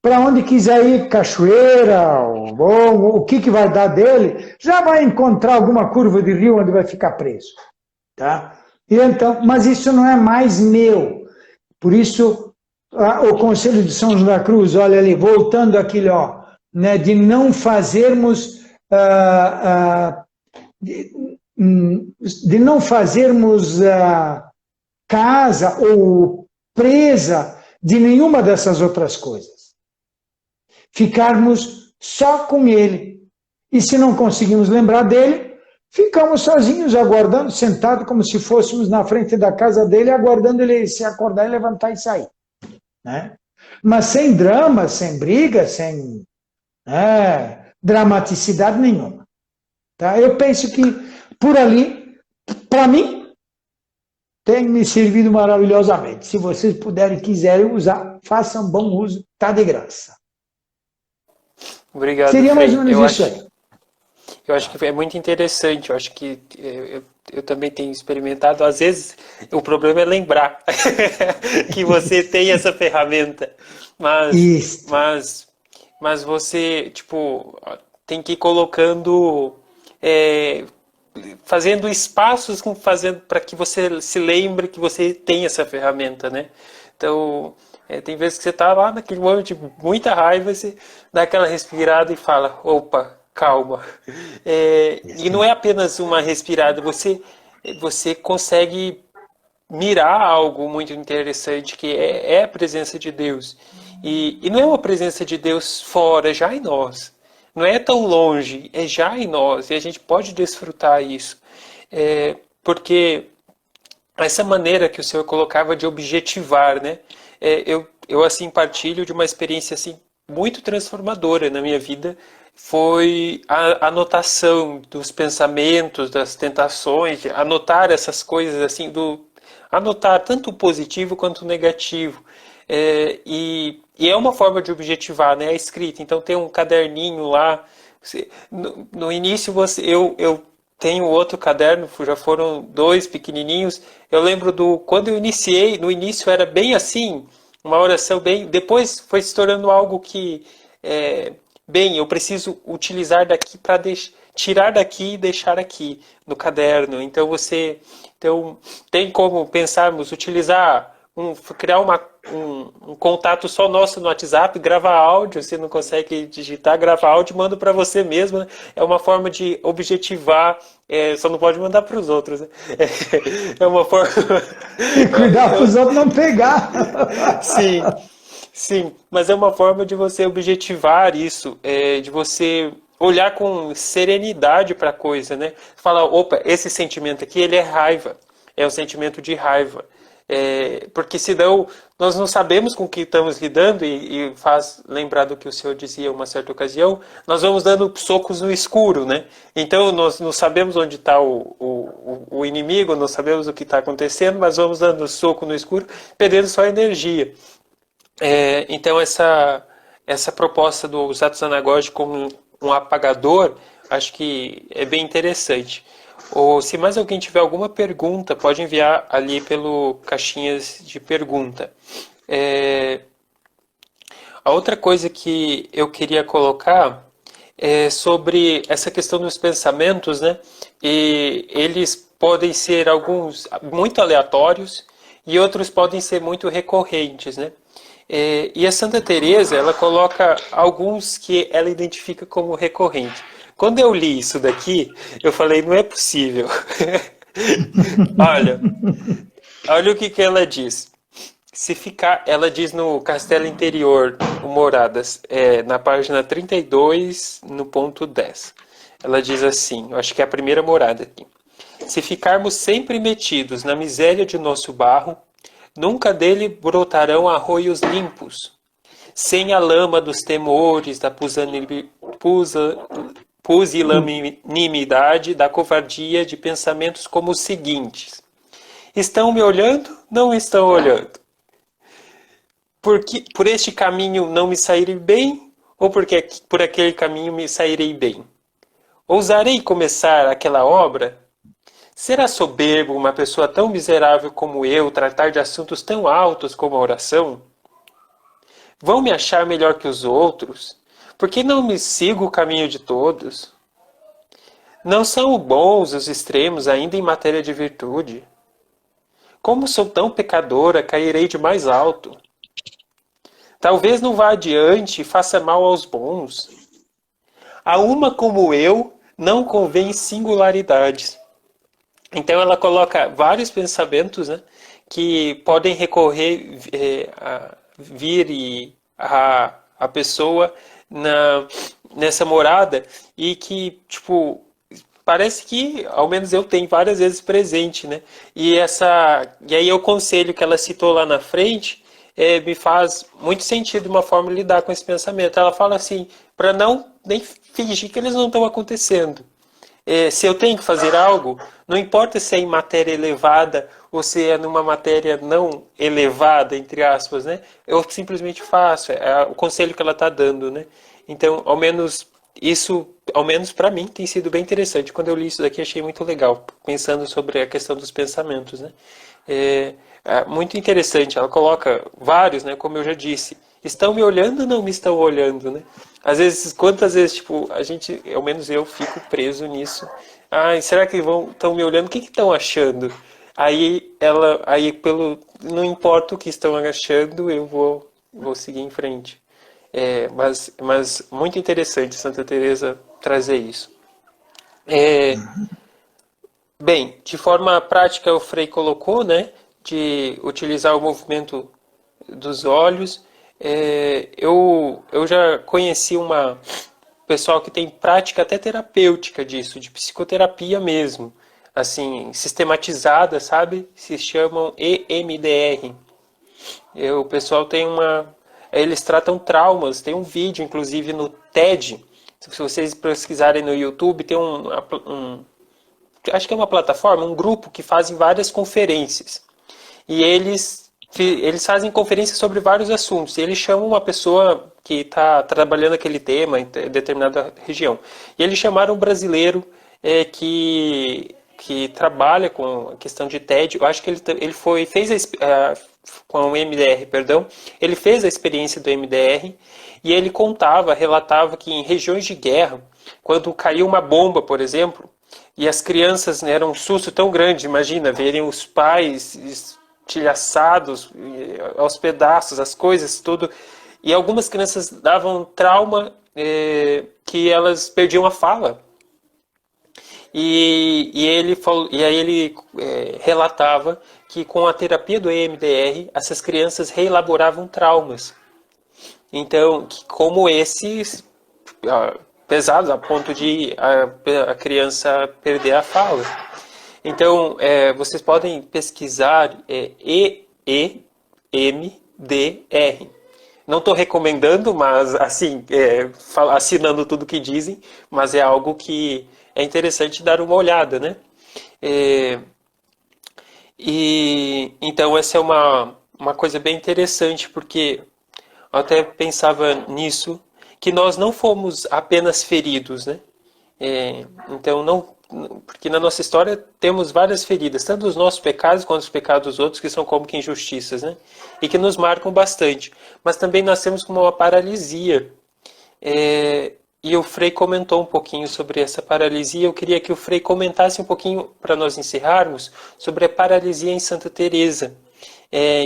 Speaker 2: para onde quiser ir, cachoeira, ou o que vai dar dele, já vai encontrar alguma curva de rio onde vai ficar preso. Tá? E então, mas isso não é mais meu. Por isso, o Conselho de São João da Cruz, olha ali, voltando àquilo, ó, né, de não fazermos de não fazermos casa ou presa de nenhuma dessas outras coisas. Ficarmos só com ele. E se não conseguimos lembrar dele, ficamos sozinhos, aguardando, sentados como se fôssemos na frente da casa dele, aguardando ele se acordar e levantar e sair. Né? Mas sem drama, sem briga, sem dramaticidade nenhuma. Tá? Eu penso que por ali, para mim, tem me servido maravilhosamente. Se vocês puderem e quiserem usar, façam bom uso, tá de graça.
Speaker 1: Obrigado,
Speaker 2: Seria mais
Speaker 1: Frei.
Speaker 2: ou menos isso aí.
Speaker 1: Eu acho que é muito interessante. Eu acho que eu também tenho experimentado. Às vezes, o problema é lembrar que você tem essa ferramenta. Mas você, tipo, tem que ir colocando, fazendo espaços, fazendo para que você se lembre que você tem essa ferramenta, né? Então, tem vezes que você está lá naquele momento de muita raiva, você dá aquela respirada e fala, opa, calma. E não é apenas uma respirada, você consegue mirar algo muito interessante, que é a presença de Deus. E não é uma presença de Deus fora, é já em nós. Não é tão longe, é já em nós. E a gente pode desfrutar isso. Porque essa maneira que o Senhor colocava de objetivar, né? Eu assim partilho de uma experiência assim muito transformadora na minha vida. Foi a anotação dos pensamentos, das tentações, anotar essas coisas assim, anotar tanto o positivo quanto o negativo. E é uma forma de objetivar, né? A escrita. Então tem um caderninho lá. No início eu tenho outro caderno, já foram 2 pequenininhos. Eu lembro quando eu iniciei, no início era bem assim, uma oração bem. Depois foi se tornando algo que, bem, eu preciso utilizar daqui para tirar daqui e deixar aqui no caderno. Então tem como pensarmos, criar um contato só nosso no WhatsApp, gravar áudio, se não consegue digitar, gravar áudio, manda para você mesmo, né? É uma forma de objetivar, só não pode mandar para os outros, né? É uma forma...
Speaker 2: E cuidar para os outros não pegar.
Speaker 1: Sim, mas é uma forma de você objetivar isso, de você olhar com serenidade para a coisa, né? Falar, opa, esse sentimento aqui, ele é raiva, é um sentimento de raiva. Porque senão nós não sabemos com o que estamos lidando, e faz lembrar do que o senhor dizia uma certa ocasião, nós vamos dando socos no escuro, né? Então nós não sabemos onde está o inimigo, não sabemos o que está acontecendo, mas vamos dando soco no escuro, perdendo só energia. Então essa proposta dos atos anagógicos como um apagador, acho que é bem interessante. Ou se mais alguém tiver alguma pergunta, pode enviar ali pelo caixinhas de pergunta. A outra coisa que eu queria colocar é sobre essa questão dos pensamentos, né? E eles podem ser alguns muito aleatórios e outros podem ser muito recorrentes, né? E a Santa Teresa, ela coloca alguns que ela identifica como recorrente. Quando eu li isso daqui, eu falei, não é possível. Olha o que ela diz. Ela diz no Castelo Interior, o Moradas, na página 32, no ponto 10. Ela diz assim, eu acho que é a primeira morada aqui. Se ficarmos sempre metidos na miséria de nosso barro, nunca dele brotarão arroios limpos, sem a lama dos temores, da pusilanimidade, da covardia, de pensamentos como os seguintes. Estão me olhando? Não estão olhando. Por este caminho não me sairei bem? Ou porque por aquele caminho me sairei bem? Ousarei começar aquela obra? Será soberbo uma pessoa tão miserável como eu tratar de assuntos tão altos como a oração? Vão me achar melhor que os outros? Por que não me sigo o caminho de todos? Não são bons os extremos ainda em matéria de virtude? Como sou tão pecadora, cairei de mais alto. Talvez não vá adiante e faça mal aos bons. A uma como eu não convém singularidades. Então ela coloca vários pensamentos, né, que podem recorrer, vir e a pessoa nessa morada e que, tipo, parece que, ao menos eu tenho várias vezes presente, né? E aí o conselho que ela citou lá na frente me faz muito sentido uma forma de lidar com esse pensamento. Ela fala assim, para não nem fingir que eles não estão acontecendo. Se eu tenho que fazer algo, não importa se é em matéria elevada ou se é numa matéria não elevada, entre aspas, né? Eu simplesmente faço. É o conselho que ela está dando, né? Então, ao menos isso, ao menos para mim, tem sido bem interessante. Quando eu li isso daqui, achei muito legal, pensando sobre a questão dos pensamentos, né? É muito interessante. Ela coloca vários, né? Como eu já disse. Estão me olhando ou não me estão olhando, né? Às vezes, quantas vezes, tipo, a gente, ao menos eu, fico preso nisso. Ai, será que estão me olhando? O que estão achando? Não importa o que estão achando, eu vou seguir em frente. Mas muito interessante Santa Teresa trazer isso. Bem, de forma prática o Frei colocou, né, de utilizar o movimento dos olhos. Eu já conheci pessoal que tem prática até terapêutica disso, de psicoterapia mesmo, assim, sistematizada, sabe? Se chamam EMDR. O pessoal tem eles tratam traumas, tem um vídeo, inclusive, no TED. Se vocês pesquisarem no YouTube, tem acho que é uma plataforma, um grupo que fazem várias conferências. E eles fazem conferências sobre vários assuntos. E eles chamam uma pessoa que está trabalhando aquele tema em determinada região. E eles chamaram um brasileiro que trabalha com a questão de TED. Eu acho que com o MDR, perdão. Ele fez a experiência do MDR e ele relatava que em regiões de guerra, quando caiu uma bomba, por exemplo, e as crianças, né, eram um susto tão grande, imagina, verem os pais estilhaçados aos pedaços, as coisas, tudo. E algumas crianças davam trauma que elas perdiam a fala. E aí ele relatava que com a terapia do EMDR, essas crianças reelaboravam traumas. Então, como esses pesados, a ponto de a criança perder a fala. Então, vocês podem pesquisar EEMDR. Não estou recomendando, mas assim, assinando tudo que dizem, mas é algo que é interessante dar uma olhada, né? Então, essa é uma coisa bem interessante, porque eu até pensava nisso, que nós não fomos apenas feridos, né? Então, porque na nossa história temos várias feridas, tanto os nossos pecados quanto os pecados dos outros, que são como que injustiças, né? E que nos marcam bastante. Mas também nós temos como uma paralisia. E o Frei comentou um pouquinho sobre essa paralisia. Eu queria que o Frei comentasse um pouquinho, para nós encerrarmos, sobre a paralisia em Santa Teresa.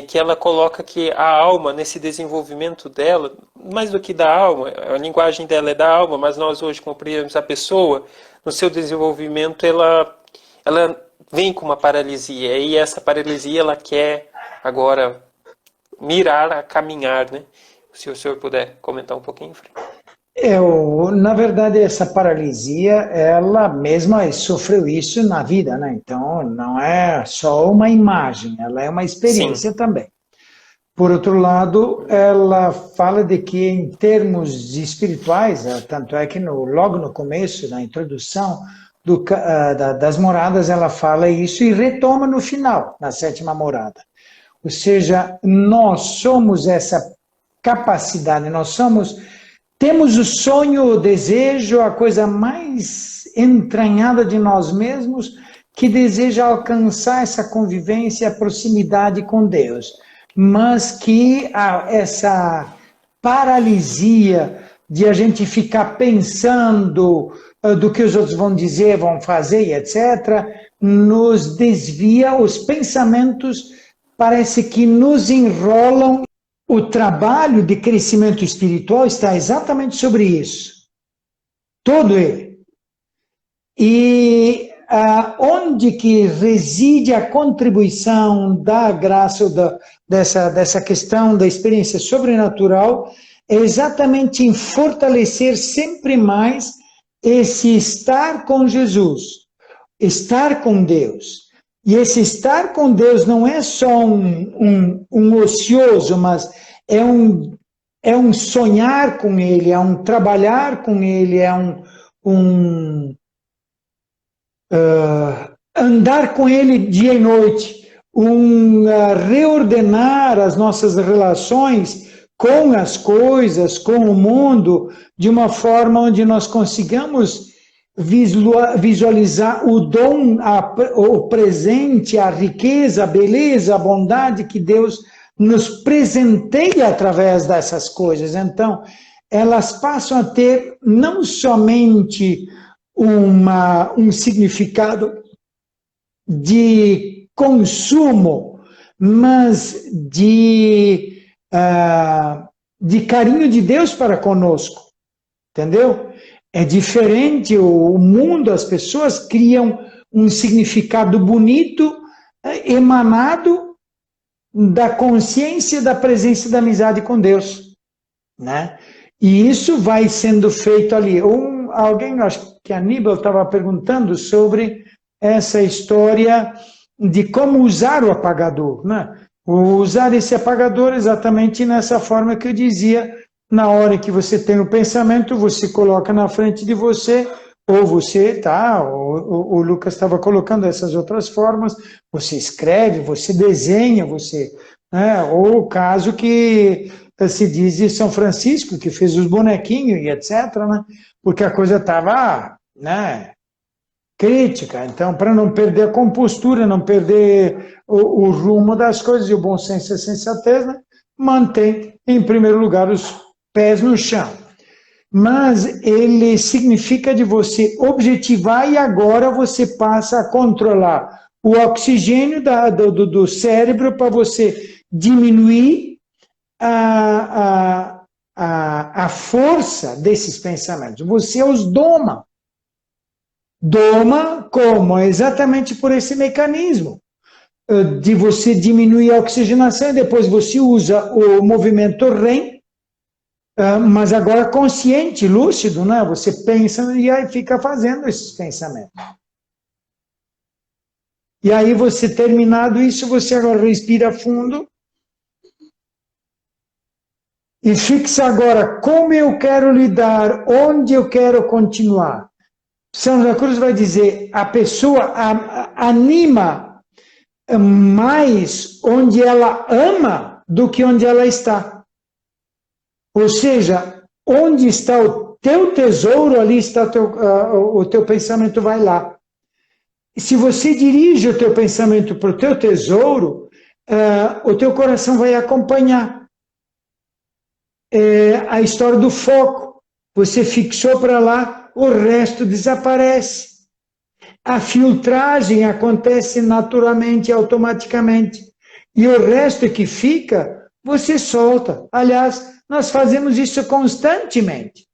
Speaker 1: Que ela coloca que a alma, nesse desenvolvimento dela, mais do que da alma, a linguagem dela é da alma, mas nós hoje compreendemos a pessoa, no seu desenvolvimento, ela vem com uma paralisia, e essa paralisia ela quer agora mirar a caminhar, né? Se o senhor puder comentar um pouquinho, Frei.
Speaker 2: Na verdade, essa paralisia, ela mesma sofreu isso na vida, né? Então, não é só uma imagem, ela é uma experiência
Speaker 1: Sim.
Speaker 2: também. Por outro lado, ela fala de que, em termos espirituais, tanto é que logo no começo, na introdução das moradas, ela fala isso e retoma no final, na sétima morada. Ou seja, nós somos essa capacidade, temos o sonho, o desejo, a coisa mais entranhada de nós mesmos, que deseja alcançar essa convivência, a proximidade com Deus. Mas que essa paralisia de a gente ficar pensando do que os outros vão dizer, vão fazer, etc., nos desvia, os pensamentos parece que nos enrolam. O trabalho de crescimento espiritual está exatamente sobre isso. Todo ele. E onde que reside a contribuição da graça, dessa questão da experiência sobrenatural, é exatamente em fortalecer sempre mais esse estar com Jesus, estar com Deus. E esse estar com Deus não é só um ocioso, mas é um sonhar com Ele, é um trabalhar com Ele, é andar com Ele dia e noite, reordenar as nossas relações com as coisas, com o mundo, de uma forma onde nós consigamos visualizar o dom, o presente, a riqueza, a beleza, a bondade que Deus nos presenteia através dessas coisas. Então, elas passam a ter não somente um significado de consumo, mas de carinho de Deus para conosco, entendeu? É diferente, o mundo, as pessoas criam um significado bonito, emanado da consciência da presença da amizade com Deus, né? E isso vai sendo feito ali. Alguém, acho que Aníbal estava perguntando sobre essa história de como usar o apagador, né? Usar esse apagador exatamente nessa forma que eu dizia. Na hora que você tem o pensamento, você coloca na frente de você, ou você, o Lucas estava colocando essas outras formas, você escreve, você desenha, você, né, ou o caso que se diz de São Francisco, que fez os bonequinhos e etc., né, porque a coisa estava, né, crítica. Então, para não perder a compostura, não perder o rumo das coisas, e o bom senso e a sensatez, né, mantém, em primeiro lugar, os pés no chão. Mas ele significa de você objetivar e agora você passa a controlar o oxigênio do cérebro para você diminuir a força desses pensamentos. Você os doma. Doma como? Exatamente por esse mecanismo de você diminuir a oxigenação e depois você usa o movimento REM, mas agora consciente, lúcido, né? Você pensa e aí fica fazendo esses pensamentos. E aí você, terminado isso, você agora respira fundo e fixa agora como eu quero lidar, onde eu quero continuar. São José Cruz vai dizer, a pessoa anima mais onde ela ama do que onde ela está. Ou seja, onde está o teu tesouro, ali está o teu pensamento vai lá. E se você dirige o teu pensamento para o teu tesouro, o teu coração vai acompanhar. A história do foco. Você fixou para lá, o resto desaparece. A filtragem acontece naturalmente, automaticamente. E o resto que fica, você solta. Aliás, nós fazemos isso constantemente.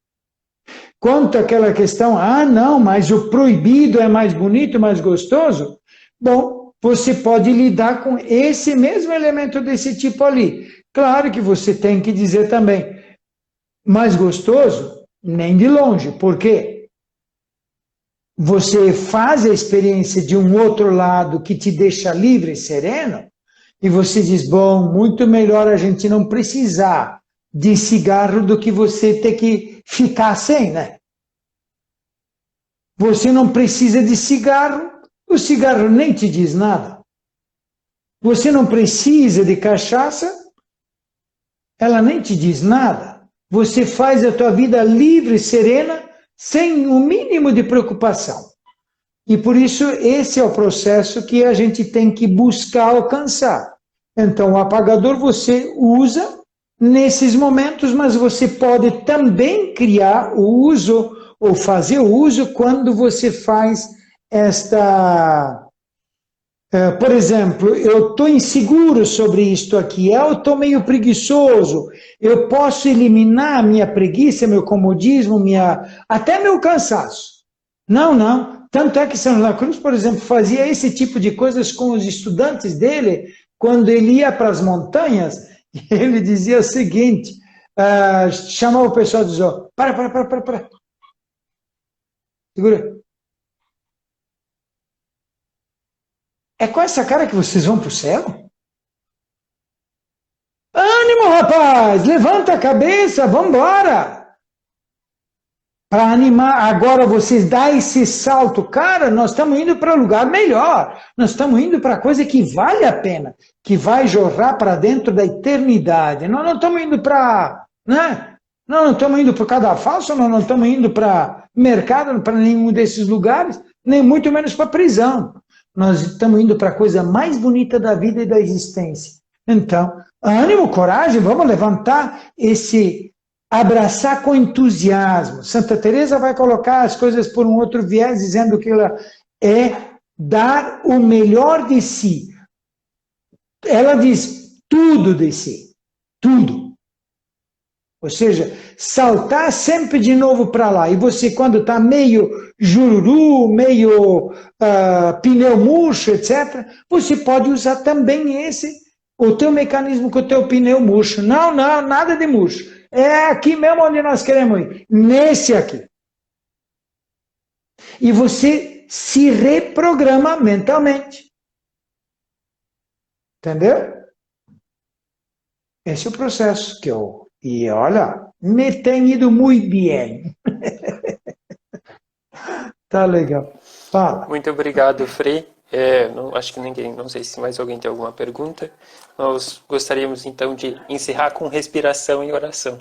Speaker 2: Quanto àquela questão, não, mas o proibido é mais bonito, mais gostoso. Bom, você pode lidar com esse mesmo elemento desse tipo ali. Claro que você tem que dizer também, mais gostoso, nem de longe. Por quê? Você faz a experiência de um outro lado que te deixa livre e sereno, e você diz, bom, muito melhor a gente não precisar de cigarro do que você ter que ficar sem, né? Você não precisa de cigarro, o cigarro nem te diz nada. Você não precisa de cachaça, ela nem te diz nada. Você faz a tua vida livre, serena, sem o mínimo de preocupação. E por isso esse é o processo que a gente tem que buscar alcançar. Então o apagador você usa nesses momentos, mas você pode também criar o uso ou fazer o uso quando você faz esta. Por exemplo, eu estou inseguro sobre isto aqui, eu estou meio preguiçoso, eu posso eliminar minha preguiça, meu comodismo, até meu cansaço. Não, não. Tanto é que São José da Cruz, por exemplo, fazia esse tipo de coisas com os estudantes dele, quando ele ia para as montanhas, ele dizia o seguinte, chamava o pessoal e dizia, para, segura. É com essa cara que vocês vão para o céu? Ânimo, rapaz! Levanta a cabeça, vamos embora! Para animar, agora vocês dão esse salto. Cara, nós estamos indo para um lugar melhor. Nós estamos indo para coisa que vale a pena, que vai jorrar para dentro da eternidade. Nós não estamos indo para, né? Nós não estamos indo para o cadafalso, nós não estamos indo para mercado, para nenhum desses lugares, nem muito menos para prisão. Nós estamos indo para a coisa mais bonita da vida e da existência. Então, ânimo, coragem, vamos levantar abraçar com entusiasmo. Santa Teresa vai colocar as coisas por um outro viés, dizendo que ela é dar o melhor de si. Ela diz tudo de si, tudo. Ou seja, saltar sempre de novo para lá. E você, quando está meio jururu, meio pneu murcho, etc., você pode usar também o teu mecanismo com o teu pneu murcho. Não, nada de murcho. É aqui mesmo onde nós queremos ir. Nesse aqui. E você se reprograma mentalmente. Entendeu? Esse é o processo que eu... E olha, me tem ido muito bem. Tá legal. Fala.
Speaker 1: Muito obrigado, Frei. Acho que ninguém, não sei se mais alguém tem alguma pergunta. Nós gostaríamos então de encerrar com respiração e oração.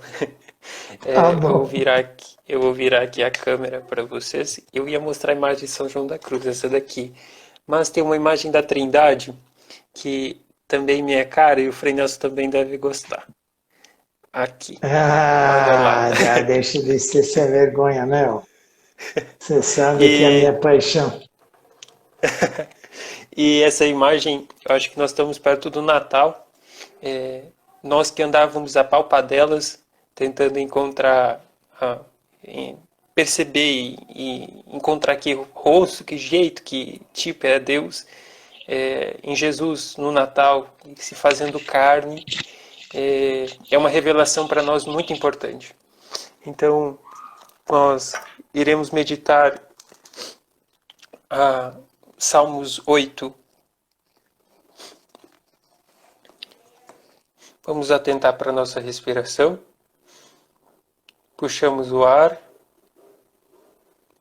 Speaker 2: Bom.
Speaker 1: Eu vou virar aqui a câmera para vocês. Eu ia mostrar a imagem de São João da Cruz, essa daqui. Mas tem uma imagem da Trindade que também me é cara e o Frei Nelson também deve gostar. Aqui. Olha lá.
Speaker 2: Já deixa de ser sem vergonha, né? Você sabe que é a minha paixão.
Speaker 1: E essa imagem, eu acho que nós estamos perto do Natal. Nós que andávamos a palpadelas, tentando encontrar, perceber e encontrar que rosto, que jeito, que tipo é Deus. Em Jesus, no Natal, se fazendo carne, é uma revelação para nós muito importante. Então, nós iremos meditar Salmos 8. Vamos atentar para a nossa respiração. Puxamos o ar.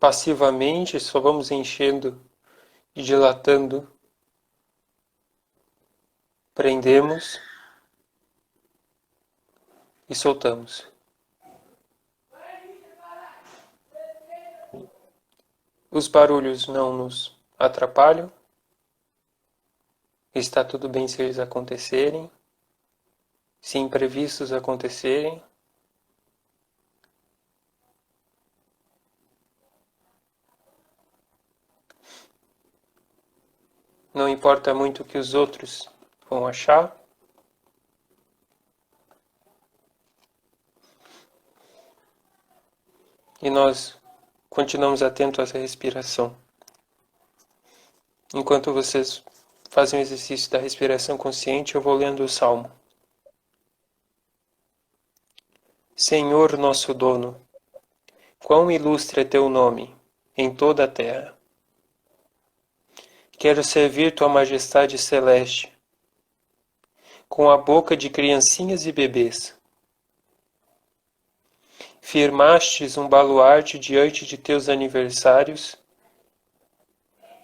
Speaker 1: Passivamente, só vamos enchendo e dilatando. Prendemos e soltamos. Os barulhos não nos atrapalham. Está tudo bem se eles acontecerem. Se imprevistos acontecerem. Não importa muito o que os outros vão achar. E nós continuamos atentos à respiração. Enquanto vocês fazem o exercício da respiração consciente, eu vou lendo o Salmo. Senhor nosso dono, quão ilustre é teu nome em toda a terra. Quero servir tua majestade celeste, com a boca de criancinhas e bebês. Firmastes um baluarte diante de teus aniversários,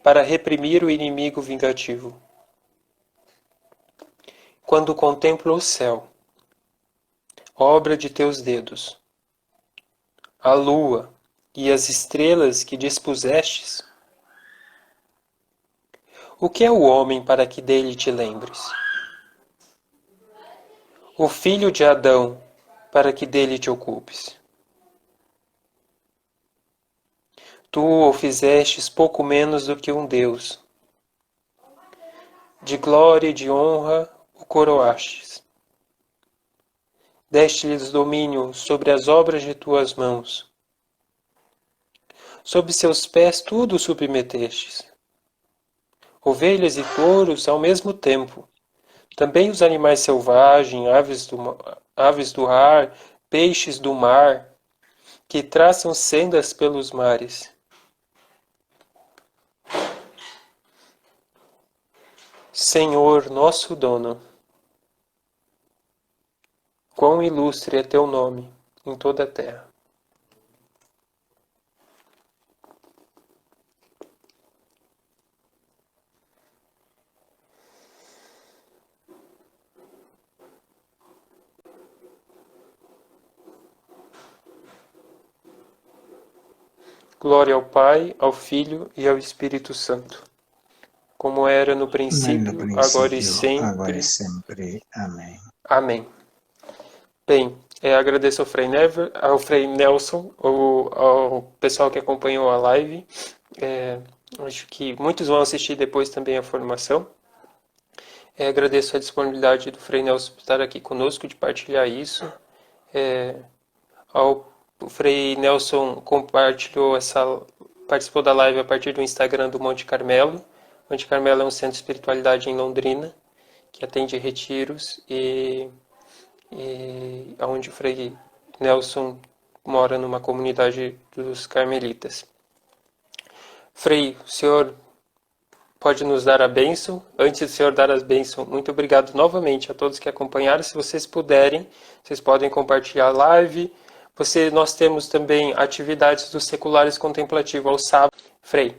Speaker 1: para reprimir o inimigo vingativo. Quando contemplo o céu, obra de teus dedos, a lua e as estrelas que dispusestes, o que é o homem para que dele te lembres? o filho de Adão, para que dele te ocupes. Tu o fizestes pouco menos do que um Deus. De glória e de honra o coroastes. Deste-lhes domínio sobre as obras de tuas mãos. Sob seus pés tudo submetestes. Ovelhas e touros ao mesmo tempo. Também os animais selvagens, aves do ar, peixes do mar, que traçam sendas pelos mares. Senhor, nosso dono, quão ilustre é teu nome em toda a terra. Glória ao Pai, ao Filho e ao Espírito Santo, como era no princípio, agora e sempre.
Speaker 2: Amém.
Speaker 1: Amém. Bem, agradeço ao Frei Nelson, ao pessoal que acompanhou a live. Acho que muitos vão assistir depois também a formação. Agradeço a disponibilidade do Frei Nelson por estar aqui conosco, de partilhar isso. O Frei Nelson participou da live a partir do Instagram do Monte Carmelo. Monte Carmelo é um centro de espiritualidade em Londrina, que atende retiros e onde o Frei Nelson mora numa comunidade dos carmelitas. Frei, o senhor pode nos dar a bênção? Antes do senhor dar as bênçãos, muito obrigado novamente a todos que acompanharam. Se vocês puderem, vocês podem compartilhar a live. Nós temos também atividades dos seculares contemplativos ao sábado. Frei,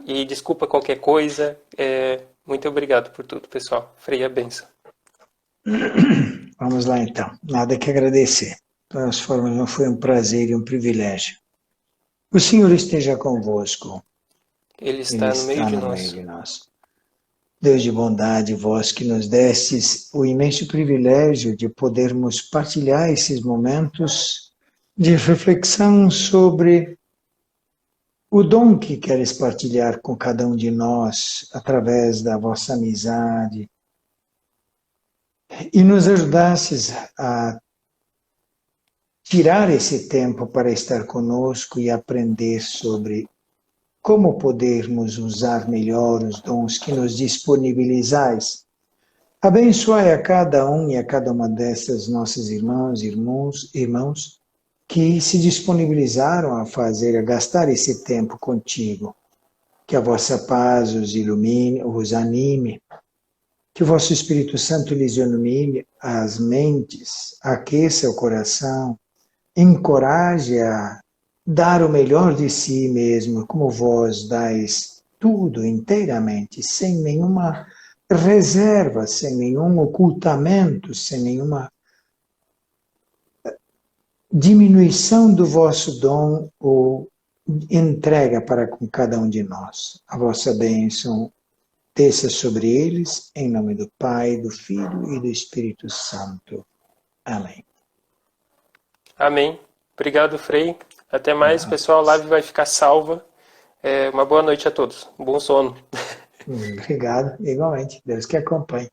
Speaker 1: e desculpa qualquer coisa. Muito obrigado por tudo, pessoal. Frei, a bênção.
Speaker 2: Vamos lá então. Nada que agradecer. Transformação foi um prazer e um privilégio. O Senhor esteja convosco.
Speaker 1: Ele está no meio de nós.
Speaker 2: Deus de bondade, vós que nos destes o imenso privilégio de podermos partilhar esses momentos de reflexão sobre o dom que queres partilhar com cada um de nós através da vossa amizade e nos ajudasses a tirar esse tempo para estar conosco e aprender sobre como podermos usar melhor os dons que nos disponibilizais. Abençoai a cada um e a cada uma dessas nossas irmãos que se disponibilizaram a gastar esse tempo contigo. Que a vossa paz os ilumine, os anime, que o vosso Espírito Santo lhes ilumine as mentes, aqueça o coração, encoraje a dar o melhor de si mesmo, como vós dais tudo inteiramente, sem nenhuma reserva, sem nenhum ocultamento, sem nenhuma diminuição do vosso dom ou entrega para com cada um de nós. A vossa bênção desça sobre eles, em nome do Pai, do Filho e do Espírito Santo. Amém.
Speaker 1: Amém. Obrigado, Frei. Até mais, pessoal. A live vai ficar salva. Uma boa noite a todos. Um bom sono.
Speaker 2: Obrigado, igualmente. Deus que acompanhe.